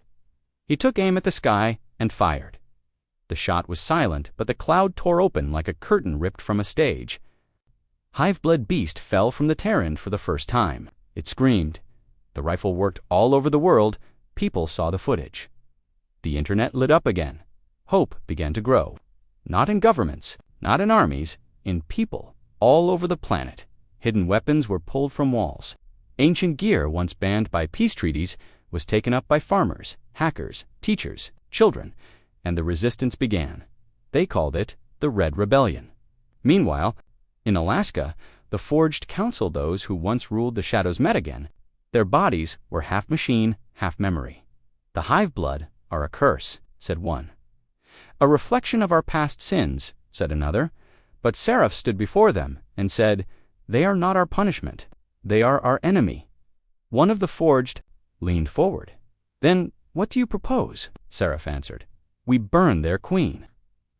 He took aim at the sky and fired. The shot was silent, but the cloud tore open like a curtain ripped from a stage. Hive-blood beast fell from the Terran for the first time. It screamed. The rifle worked all over the world. People saw the footage. The internet lit up again. Hope began to grow. Not in governments, not in armies, in people, all over the planet. Hidden weapons were pulled from walls. Ancient gear, once banned by peace treaties, was taken up by farmers, hackers, teachers, children, and the resistance began. They called it the Red Rebellion. Meanwhile, in Alaska, the Forged counseled those who once ruled the shadows met again. Their bodies were half machine, half memory. The hive blood are a curse, said one. A reflection of our past sins, said another. But Seraph stood before them and said, they are not our punishment. They are our enemy. One of the Forged leaned forward. Then what do you propose? Seraph answered. We burn their queen.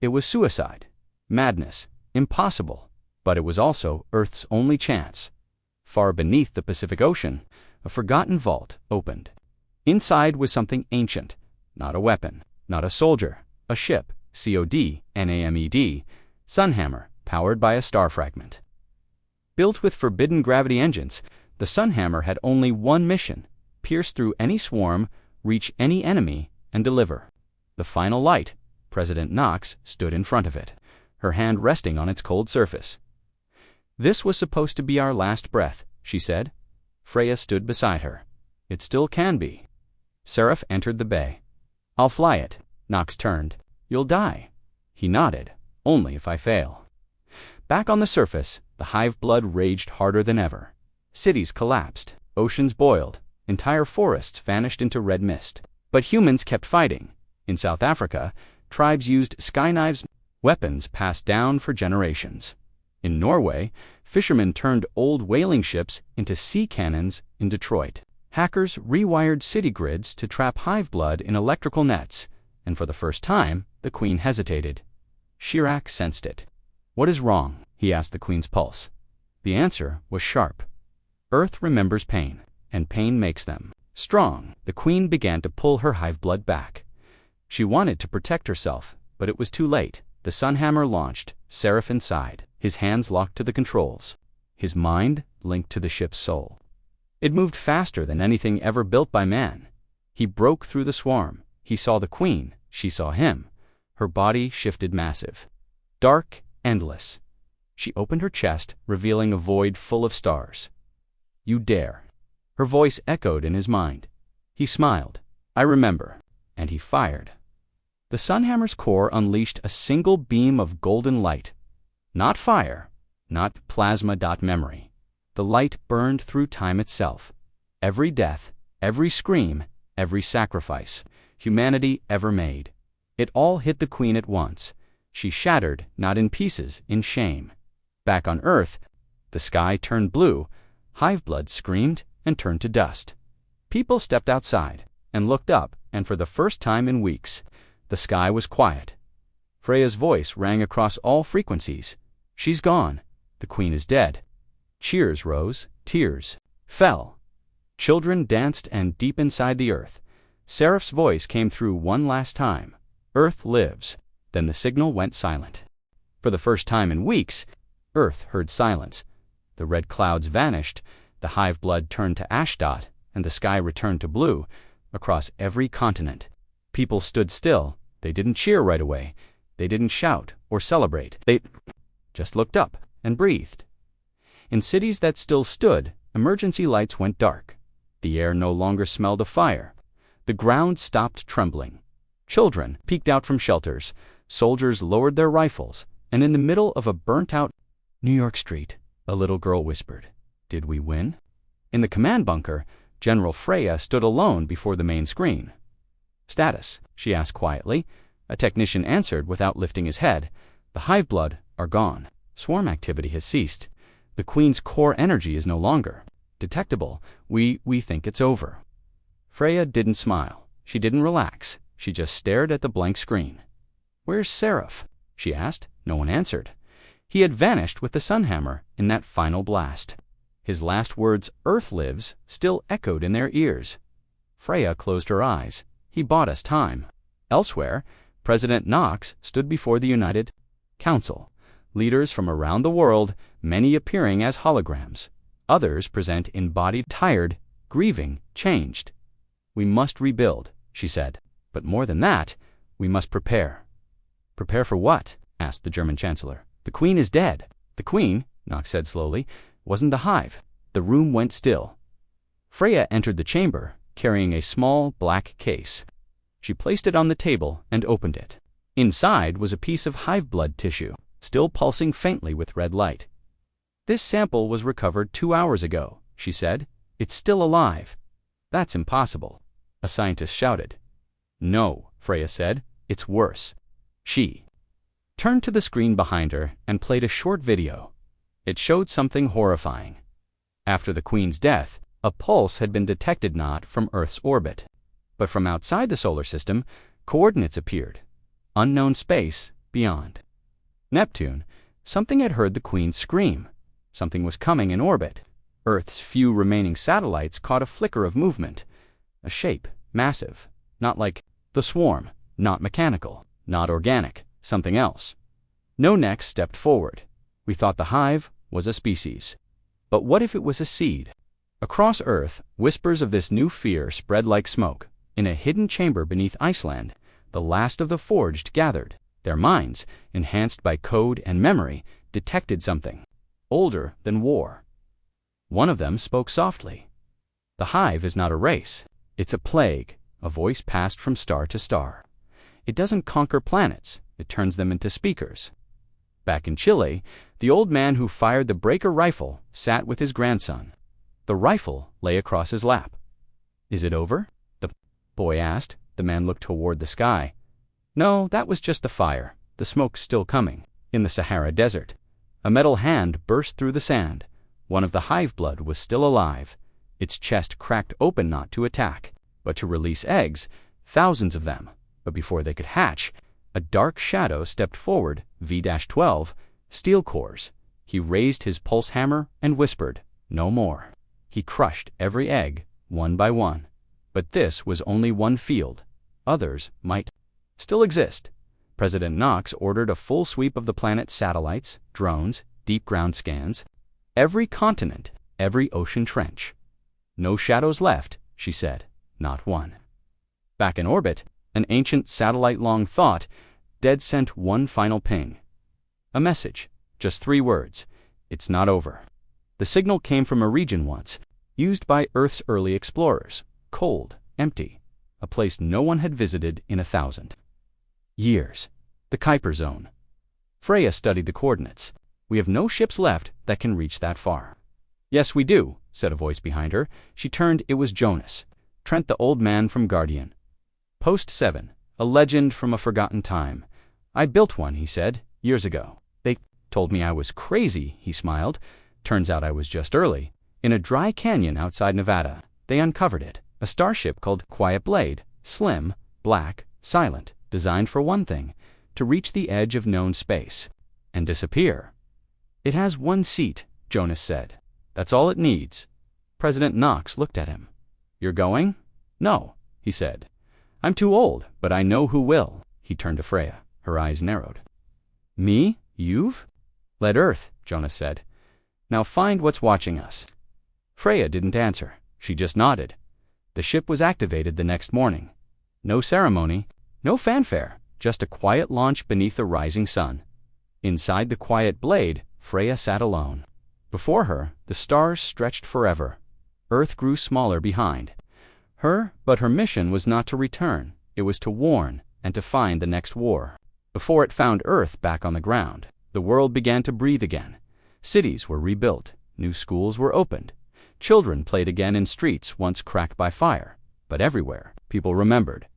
It was suicide, madness, impossible, but it was also Earth's only chance. Far beneath the Pacific Ocean, a forgotten vault opened. Inside was something ancient, not a weapon, not a soldier, a ship, COD, Sunhammer, powered by a star fragment. Built with forbidden gravity engines, the Sunhammer had only one mission: pierce through any swarm, reach any enemy, and deliver. The final light, President Knox, stood in front of it, her hand resting on its cold surface. This was supposed to be our last breath, she said. Freya stood beside her. It still can be. Seraph entered the bay. I'll fly it. Knox turned. You'll die. He nodded. Only if I fail. Back on the surface, the hive blood raged harder than ever. Cities collapsed. Oceans boiled. Entire forests vanished into red mist. But humans kept fighting. In South Africa, tribes used sky knives, weapons passed down for generations. In Norway, fishermen turned old whaling ships into sea cannons in Detroit. Hackers rewired city grids to trap hive blood in electrical nets, and for the first time, the Queen hesitated. Chirac sensed it. What is wrong? He asked the Queen's pulse. The answer was sharp. Earth remembers pain, and pain makes them strong. The Queen began to pull her hive blood back. She wanted to protect herself, but it was too late. The Sunhammer launched, Seraph inside, his hands locked to the controls, his mind linked to the ship's soul. It moved faster than anything ever built by man. He broke through the swarm. He saw the Queen. She saw him. Her body shifted massive. Dark, endless. She opened her chest, revealing a void full of stars. You dare. Her voice echoed in his mind. He smiled. I remember. And he fired. The Sunhammer's core unleashed a single beam of golden light. Not fire, not plasma-memory. The light burned through time itself. Every death, every scream, every sacrifice humanity ever made. It all hit the Queen at once. She shattered, not in pieces, in shame. Back on Earth, the sky turned blue. Hiveblood screamed and turned to dust. People stepped outside and looked up, and for the first time in weeks, the sky was quiet. Freya's voice rang across all frequencies. She's gone. The Queen is dead. Cheers rose. Tears fell. Children danced, and deep inside the Earth, Seraph's voice came through one last time. Earth lives. Then the signal went silent. For the first time in weeks, Earth heard silence. The red clouds vanished, the hive blood turned to ashdot, and the sky returned to blue across every continent. People stood still. They didn't cheer right away. They didn't shout or celebrate. They just looked up and breathed. In cities that still stood, emergency lights went dark. The air no longer smelled of fire. The ground stopped trembling. Children peeked out from shelters. Soldiers lowered their rifles, and in the middle of a burnt-out New York street, a little girl whispered, "Did we win?" In the command bunker, General Freya stood alone before the main screen. "Status?" she asked quietly. A technician answered without lifting his head. "The hive blood are gone. Swarm activity has ceased. The Queen's core energy is no longer detectable. We think it's over." Freya didn't smile. She didn't relax. She just stared at the blank screen. "Where's Seraph?" she asked. No one answered. He had vanished with the sunhammer in that final blast. His last words, "Earth lives," still echoed in their ears. Freya closed her eyes. He bought us time. Elsewhere, President Knox stood before the United Council. Leaders from around the world, many appearing as holograms. Others present embodied, tired, grieving, changed. "We must rebuild," she said. "But more than that, we must prepare." "Prepare for what?" asked the German Chancellor. "The Queen is dead." "The Queen," Knox said slowly, "wasn't the hive." The room went still. Freya entered the chamber, carrying a small black case. She placed it on the table and opened it. Inside was a piece of hive blood tissue, still pulsing faintly with red light. "This sample was recovered 2 hours ago," she said. "It's still alive." "That's impossible," a scientist shouted. "No," Freya said. "It's worse." She turned to the screen behind her and played a short video. It showed something horrifying. After the Queen's death, a pulse had been detected not from Earth's orbit, but from outside the solar system. Coordinates appeared. Unknown space beyond. Neptune, something had heard the Queen scream. Something was coming in orbit. Earth's few remaining satellites caught a flicker of movement. A shape, massive, not like the swarm, not mechanical, not organic, something else. No neck stepped forward. We thought the hive was a species. But what if it was a seed? Across Earth, whispers of this new fear spread like smoke. In a hidden chamber beneath Iceland, the last of the forged gathered. Their minds, enhanced by code and memory, detected something older than war. One of them spoke softly. "The hive is not a race. It's a plague," a voice passed from star to star. "It doesn't conquer planets. It turns them into speakers." Back in Chile, the old man who fired the breaker rifle sat with his grandson. The rifle lay across his lap. "Is it over?" the boy asked. The man looked toward the sky. "No, that was just the fire. The smoke's still coming." In the Sahara Desert, a metal hand burst through the sand. One of the hive blood was still alive. Its chest cracked open not to attack, but to release eggs, thousands of them. But before they could hatch, a dark shadow stepped forward, V-12, steel cores. He raised his pulse hammer and whispered, "No more." He crushed every egg, one by one. But this was only one field. Others might still exist. President Knox ordered a full sweep of the planet's satellites, drones, deep ground scans. Every continent, every ocean trench. "No shadows left," she said. "Not one." Back in orbit, an ancient satellite-long thought, Dead sent one final ping. A message, just 3 words. "It's not over." The signal came from a region once used by Earth's early explorers. Cold, empty, a place no one had visited in 1,000 years. The Kuiper Zone. Freya studied the coordinates. "We have no ships left that can reach that far." "Yes, we do," said a voice behind her. She turned. It was Jonas, Trent, the old man from Guardian. Post 7, a legend from a forgotten time. "I built one," he said, "years ago. They told me I was crazy," he smiled. "Turns out I was just early. In a dry canyon outside Nevada, they uncovered it. A starship called Quiet Blade, slim, black, silent, designed for one thing, to reach the edge of known space and disappear. It has 1 seat, Jonas said. That's all it needs." President Knox looked at him. "You're going?" "No," he said. "I'm too old, but I know who will." He turned to Freya. Her eyes narrowed. "Me? You've led Earth," Jonas said. "Now find what's watching us." Freya didn't answer. She just nodded. The ship was activated the next morning. No ceremony, no fanfare, just a quiet launch beneath the rising sun. Inside the Quiet Blade, Freya sat alone. Before her, the stars stretched forever. Earth grew smaller behind her, but her mission was not to return. It was to warn and to find the next war. Before it found Earth back on the ground, the world began to breathe again. Cities were rebuilt. New schools were opened. Children played again in streets once cracked by fire. But everywhere, people remembered.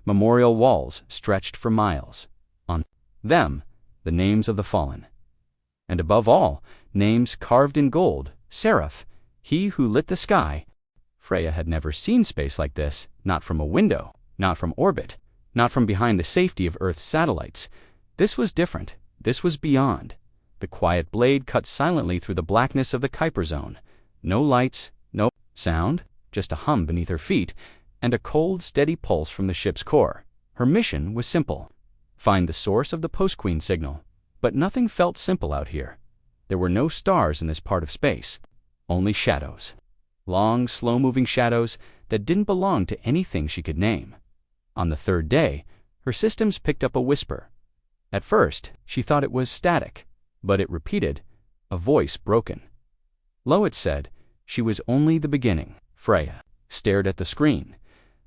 Memorial walls stretched for miles. On them, the names of the fallen. And above all, names carved in gold. Seraph, he who lit the sky. Freya had never seen space like this, not from a window, not from orbit, not from behind the safety of Earth's satellites. This was different. This was beyond. The quiet blade cut silently through the blackness of the Kuiper zone. No lights, no sound, just a hum beneath her feet, and a cold, steady pulse from the ship's core. Her mission was simple: find the source of the post-queen signal. But nothing felt simple out here. There were no stars in this part of space, only shadows. Long, slow-moving shadows that didn't belong to anything she could name. On the third day, her systems picked up a whisper. At first, she thought it was static, but it repeated, a voice broken. Low it said, she was only the beginning. Freya stared at the screen.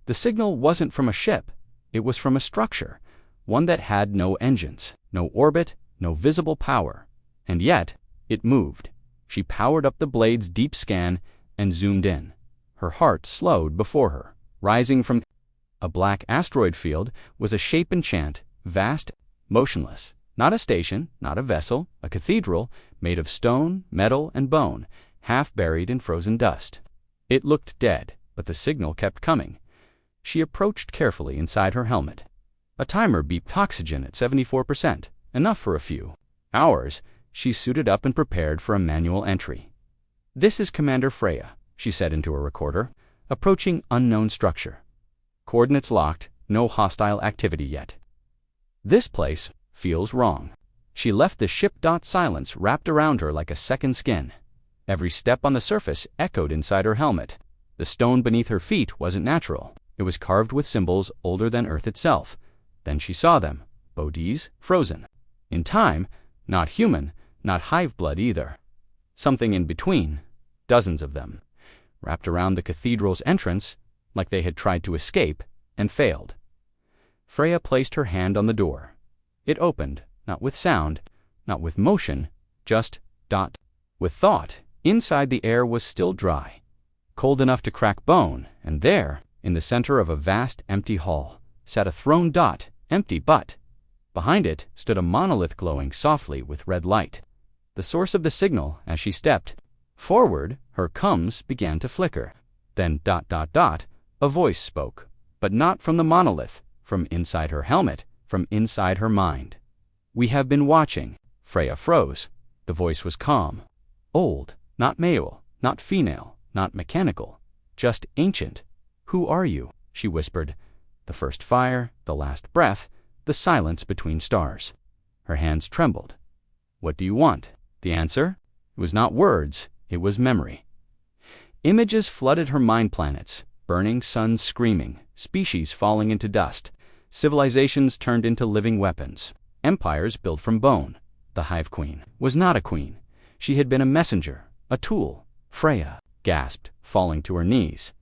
The signal wasn't from a ship. It was from a structure, one that had no engines, no orbit, no visible power. And yet, it moved. She powered up the blade's deep scan and zoomed in. Her heart slowed before her. Rising from a black asteroid field was a shape enchant, vast, motionless. Not a station, not a vessel, a cathedral made of stone, metal, and bone, half buried in frozen dust. It looked dead, but the signal kept coming. She approached carefully inside her helmet. A timer beeped oxygen at 74%, enough for a few hours. She suited up and prepared for a manual entry. "This is Commander Freya," she said into a recorder. "Approaching unknown structure. Coordinates locked, no hostile activity yet. This place feels wrong." She left the ship. Silence wrapped around her like a second skin. Every step on the surface echoed inside her helmet. The stone beneath her feet wasn't natural. It was carved with symbols older than Earth itself. Then she saw them, Bodhis, frozen. In time, not human, not hive blood either. Something in between, dozens of them, wrapped around the cathedral's entrance, like they had tried to escape and failed. Freya placed her hand on the door. It opened, not with sound, not with motion, just with thought. Inside, the air was still dry, cold enough to crack bone, and there, in the center of a vast empty hall, sat a throne. Empty, but behind it stood a monolith glowing softly with red light. The source of the signal. As she stepped forward, her coms began to flicker. Then a voice spoke, but not from the monolith, from inside her helmet, from inside her mind. "We have been watching." Freya froze. The voice was calm, old, not male, not female, not mechanical, just ancient. "Who are you?" she whispered. The first fire, the last breath, the silence between stars. Her hands trembled. "What do you want?" The answer? It was not words, it was memory. Images flooded her mind planets, burning suns screaming, species falling into dust, civilizations turned into living weapons, empires built from bone. The Hive Queen was not a queen. She had been a messenger, a tool. Freya gasped, falling to her knees.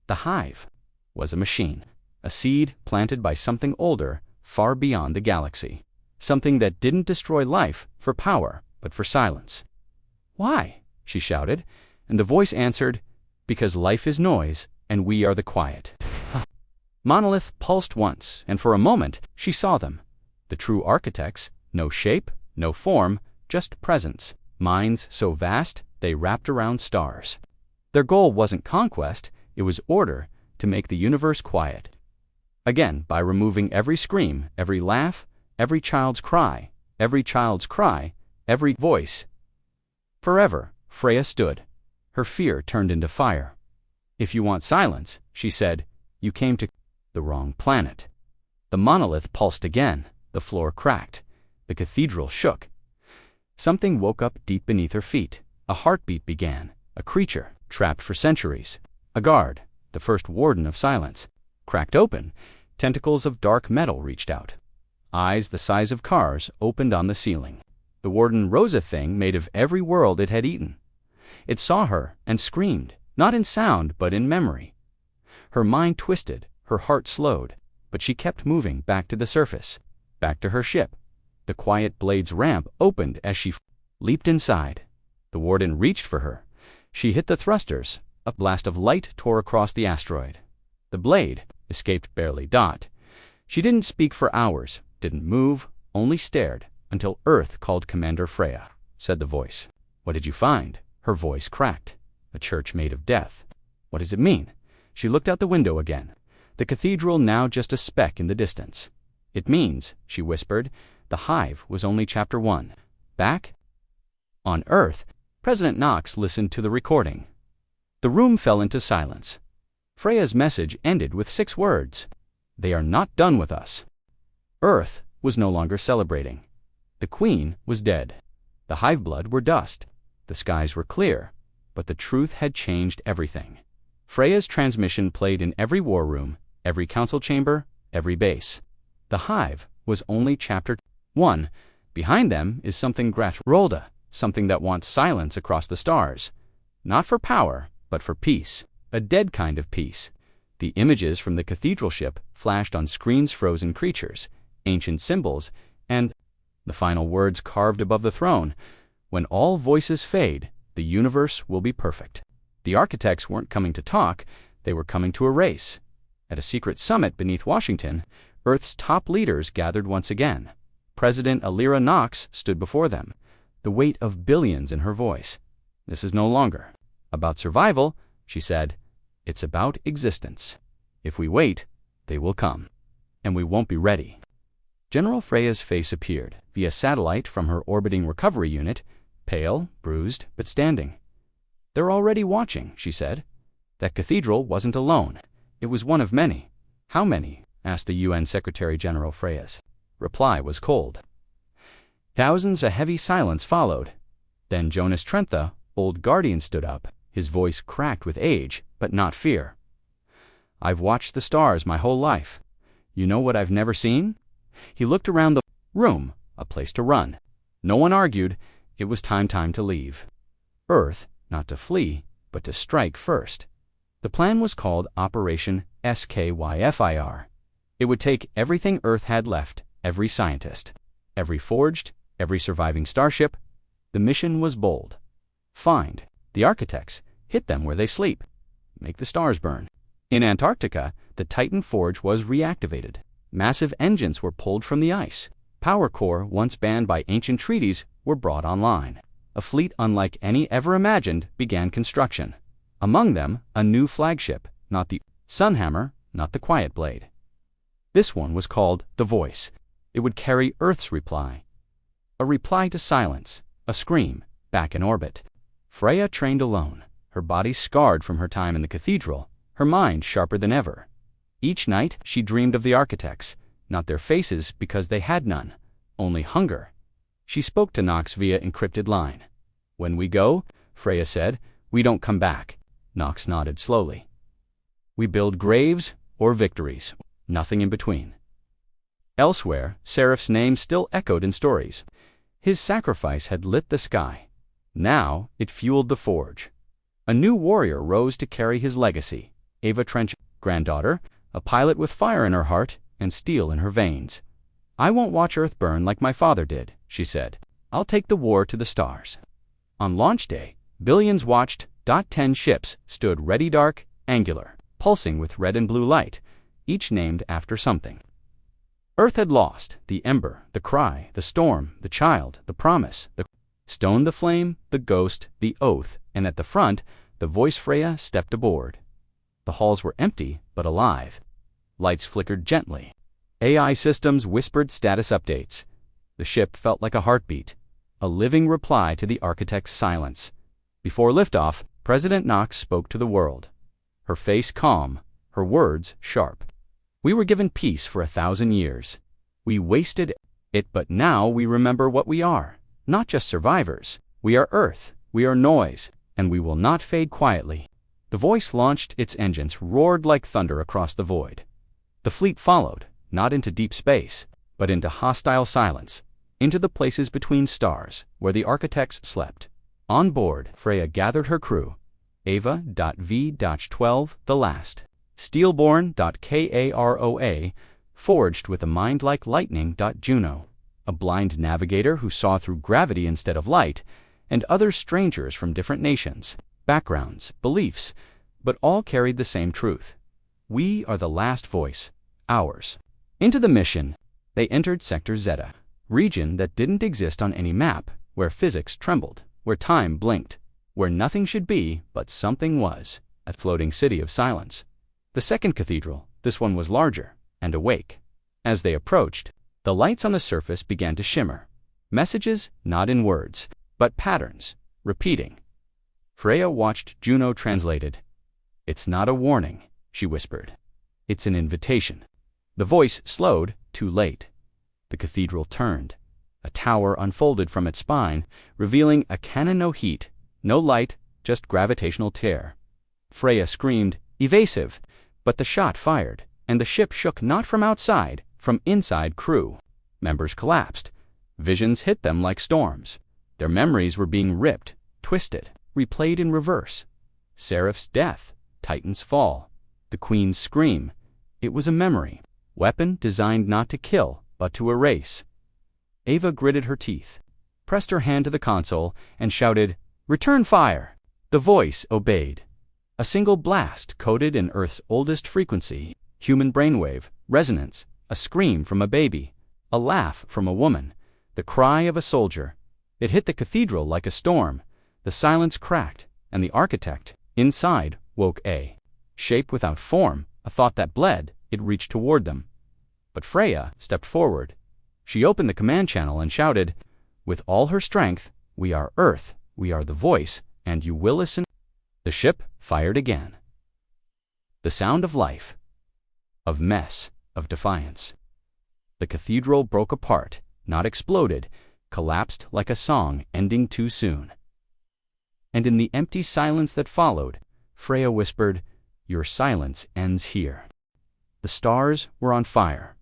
The Hive was a machine, a seed planted by something older, far beyond the galaxy. Something that didn't destroy life for power, but for silence. "Why?" she shouted, and the voice answered, "Because life is noise, and we are the quiet." Monolith pulsed once, and for a moment she saw them. The true architects, no shape, no form, just presence. Minds so vast, they wrapped around stars. Their goal wasn't conquest, it was order, to make the universe quiet. Again, by removing every scream, every laugh, every child's cry, every voice. Forever, Freya stood. Her fear turned into fire. "If you want silence," she said, "you came to the wrong planet." The monolith pulsed again. The floor cracked. The cathedral shook. Something woke up deep beneath her feet. A heartbeat began. A creature, trapped for centuries. A guard, the first warden of silence. Cracked open, tentacles of dark metal reached out. Eyes the size of cars opened on the ceiling. The warden rose, a thing made of every world it had eaten. It saw her and screamed, not in sound but in memory. Her mind twisted, her heart slowed, but she kept moving back to the surface, back to her ship. The quiet blade's ramp opened as she leaped inside. The warden reached for her. She hit the thrusters. A blast of light tore across the asteroid. The blade escaped barely. She didn't speak for hours, didn't move, only stared, until Earth called. "Commander Freya," said the voice. "What did you find?" Her voice cracked. "A church made of death." "What does it mean?" She looked out the window again. The cathedral now just a speck in the distance. "It means," she whispered, "the Hive was only chapter 1. Back On Earth, President Knox listened to the recording. The room fell into silence. Freya's message ended with 6 words. They are not done with us. Earth was no longer celebrating. The Queen was dead. The Hiveblood were dust. The skies were clear. But the truth had changed everything. Freya's transmission played in every war room, every council chamber, every base. The Hive was only chapter 1. Behind them is something Rolda, something that wants silence across the stars. Not for power, but for peace. A dead kind of peace. The images from the cathedral ship flashed on screens, frozen creatures, ancient symbols, and the final words carved above the throne. When all voices fade, the universe will be perfect. The architects weren't coming to talk, they were coming to erase. At a secret summit beneath Washington, Earth's top leaders gathered once again. President Alira Knox stood before them, the weight of billions in her voice. This is no longer about survival, she said. It's about existence. If we wait, they will come. And we won't be ready. General Freya's face appeared via satellite from her orbiting recovery unit, pale, bruised, but standing. They're already watching, she said. That cathedral wasn't alone. It was one of many. How many? Asked the UN Secretary General. Freya's reply was cold. Thousands. A heavy silence followed. Then Jonas Trentha, old guardian, stood up, his voice cracked with age, but not fear. I've watched the stars my whole life. You know what I've never seen? He looked around the room, a place to run. No one argued. It was time to leave. Earth, not to flee, but to strike first. The plan was called Operation SKYFIR. It would take everything Earth had left, every scientist, every forged, every surviving starship. The mission was bold. Find the architects, hit them where they sleep, make the stars burn. In Antarctica, the Titan forge was reactivated. Massive engines were pulled from the ice. Power core, once banned by ancient treaties, were brought online. A fleet unlike any ever imagined began construction. Among them, a new flagship, not the Sunhammer, not the Quiet Blade. This one was called the Voice. It would carry Earth's reply. A reply to silence, a scream, back in orbit. Freya trained alone, her body scarred from her time in the cathedral, her mind sharper than ever. Each night she dreamed of the architects, not their faces because they had none, only hunger. She spoke to Knox via encrypted line. When we go, Freya said, we don't come back. Knox nodded slowly. We build graves or victories, nothing in between. Elsewhere, Seraph's name still echoed in stories. His sacrifice had lit the sky. Now it fueled the forge. A new warrior rose to carry his legacy. Ava Trench, granddaughter, a pilot with fire in her heart and steel in her veins. I won't watch Earth burn like my father did, she said. I'll take the war to the stars. On launch day, billions watched. 10 ships stood ready, dark, angular, pulsing with red and blue light, each named after something. Earth had lost the ember, the cry, the storm, the child, the promise, the stone, the flame, the ghost, the oath, and at the front, the voice. Freya stepped aboard. The halls were empty, but alive. Lights flickered gently. AI systems whispered status updates. The ship felt like a heartbeat, a living reply to the architect's silence. Before liftoff, President Knox spoke to the world. Her face calm, her words sharp. We were given peace for 1,000 years. We wasted it, but now we remember what we are. Not just survivors. We are Earth, we are noise, and we will not fade quietly. The voice launched its engines, roared like thunder across the void. The fleet followed, not into deep space, but into hostile silence, into the places between stars, where the architects slept. On board, Freya gathered her crew. Ava.V-12, the last. Steelborn.Karoa, forged with a mind like lightning. Juno, a blind navigator who saw through gravity instead of light, and other strangers from different nations, backgrounds, beliefs, but all carried the same truth. We are the last voice, ours. Into the mission, they entered Sector Zeta, region that didn't exist on any map, where physics trembled, where time blinked, where nothing should be but something was, a floating city of silence. The second cathedral, this one was larger, and awake. As they approached, the lights on the surface began to shimmer. Messages, not in words, but patterns, repeating. Freya watched Juno translate it. "It's not a warning," she whispered. "It's an invitation." The voice slowed, too late. The cathedral turned. A tower unfolded from its spine, revealing a cannon, no heat, no light, just gravitational tear. Freya screamed, "Evasive!" But the shot fired, and the ship shook not from outside, from inside. Crew members collapsed. Visions hit them like storms. Their memories were being ripped, twisted, replayed in reverse. Seraph's death, Titan's fall, the Queen's scream. It was a memory. Weapon designed not to kill, but to erase. Ava gritted her teeth, pressed her hand to the console, and shouted, "Return fire!" The voice obeyed. A single blast coded in Earth's oldest frequency, human brainwave, resonance, a scream from a baby, a laugh from a woman, the cry of a soldier. It hit the cathedral like a storm. The silence cracked, and the architect, inside, woke. A shape without form, a thought that bled. It reached toward them. But Freya stepped forward. She opened the command channel and shouted, with all her strength, "We are Earth, we are the voice, and you will listen." The ship fired again. The sound of life, of mess, of defiance. The cathedral broke apart, not exploded, collapsed like a song ending too soon. And in the empty silence that followed, Freya whispered, "Your silence ends here." The stars were on fire.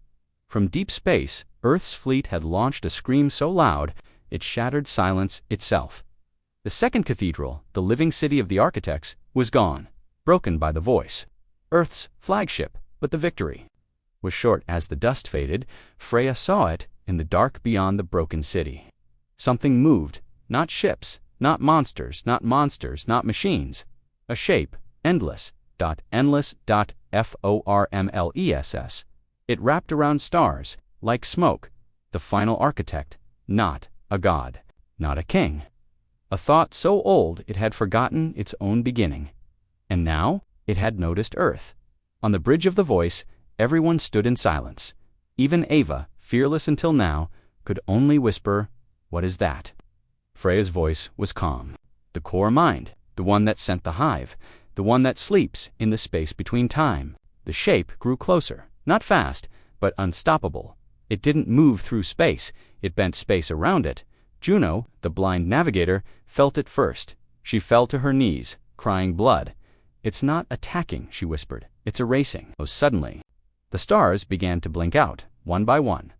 From deep space, Earth's fleet had launched a scream so loud, it shattered silence itself. The second cathedral, the living city of the architects, was gone, broken by the voice. Earth's flagship, but the victory was short. As the dust faded, Freya saw it in the dark beyond the broken city. Something moved, not ships, not monsters, not machines. A shape, endless, formless. It wrapped around stars, like smoke. The final architect, not a god, not a king. A thought so old it had forgotten its own beginning. And now it had noticed Earth. On the bridge of the voice, everyone stood in silence. Even Ava, fearless until now, could only whisper, "What is that?" Freya's voice was calm. The core mind, the one that sent the hive, the one that sleeps in the space between time. The shape grew closer, not fast, but unstoppable. It didn't move through space, it bent space around it. Juno, the blind navigator, felt it first. She fell to her knees, crying blood. "It's not attacking," she whispered. "It's erasing." Oh, suddenly, the stars began to blink out, one by one.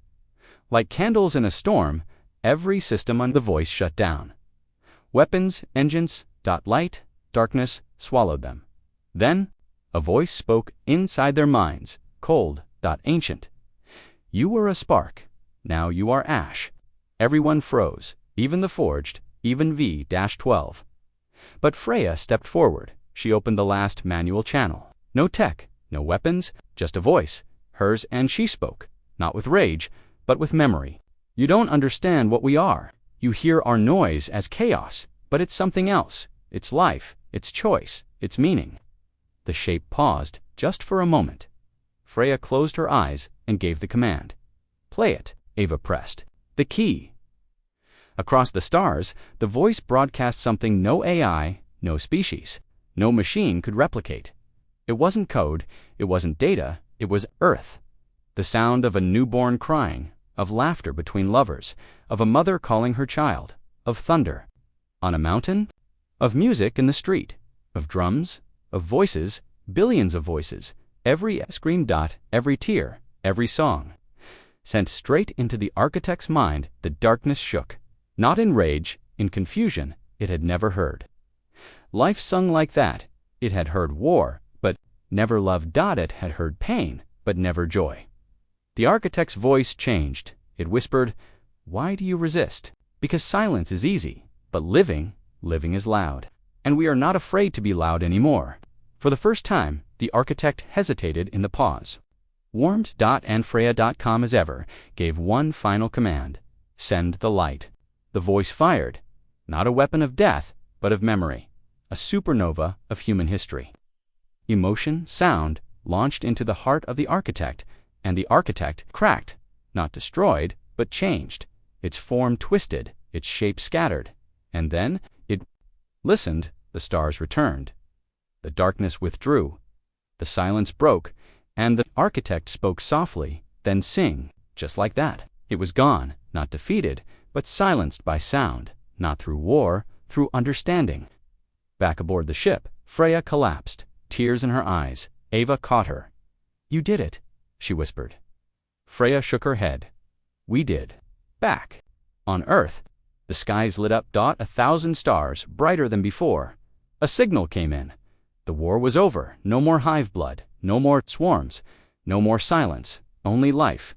Like candles in a storm, every system on the voice shut down. Weapons, engines, light, darkness swallowed them. Then, a voice spoke inside their minds, cold, ancient. "You were a spark. Now you are ash." Everyone froze, even the forged, even V-12. But Freya stepped forward. She opened the last manual channel. No tech, no weapons, just a voice, hers, and she spoke, not with rage, but with memory. "You don't understand what we are. You hear our noise as chaos, but it's something else. It's life, it's choice, it's meaning." The shape paused, just for a moment. Freya closed her eyes and gave the command. "Play it," Ava pressed. The key. Across the stars, the voice broadcast something no AI, no species, no machine could replicate. It wasn't code, it wasn't data, it was Earth. The sound of a newborn crying, of laughter between lovers, of a mother calling her child, of thunder on a mountain, of music in the street, of drums, of voices, billions of voices, every scream, every tear, every song. Sent straight into the architect's mind, the darkness shook. Not in rage, in confusion, it had never heard life sung like that. It had heard war, but never love. It had heard pain, but never joy. The architect's voice changed. It whispered, "Why do you resist? Because silence is easy, but living is loud. And we are not afraid to be loud anymore." For the first time, the architect hesitated in the pause. Warmed. And Freya.com as ever gave one final command: send the light. The voice fired, not a weapon of death, but of memory, a supernova of human history. Emotion, sound, launched into the heart of the architect, and the architect cracked, not destroyed, but changed. Its form twisted, its shape scattered, And then it listened, the stars returned. The darkness withdrew. The silence broke, and the architect spoke softly, then sing, just like that. It was gone, not defeated, but silenced by sound, not through war, through understanding. Back aboard the ship, Freya collapsed, tears in her eyes. Ava caught her. "You did it," she whispered. Freya shook her head. "We did." Back on Earth, the skies lit up. 1,000 stars, brighter than before. A signal came in. The war was over. No more hive blood, no more swarms, no more silence, only life.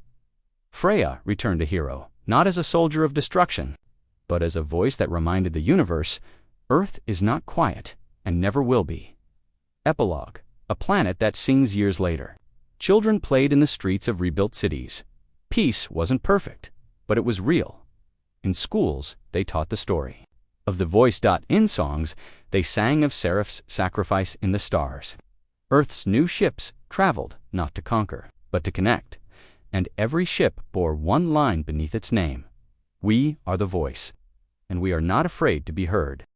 Freya returned a hero, not as a soldier of destruction, but as a voice that reminded the universe, Earth is not quiet and never will be. Epilogue: a planet that sings years later. Children played in the streets of rebuilt cities. Peace wasn't perfect, but it was real. In schools, they taught the story of the voice. In songs, they sang of Seraph's sacrifice in the stars. Earth's new ships traveled not to conquer, but to connect, and every ship bore one line beneath its name. We are the voice, and we are not afraid to be heard.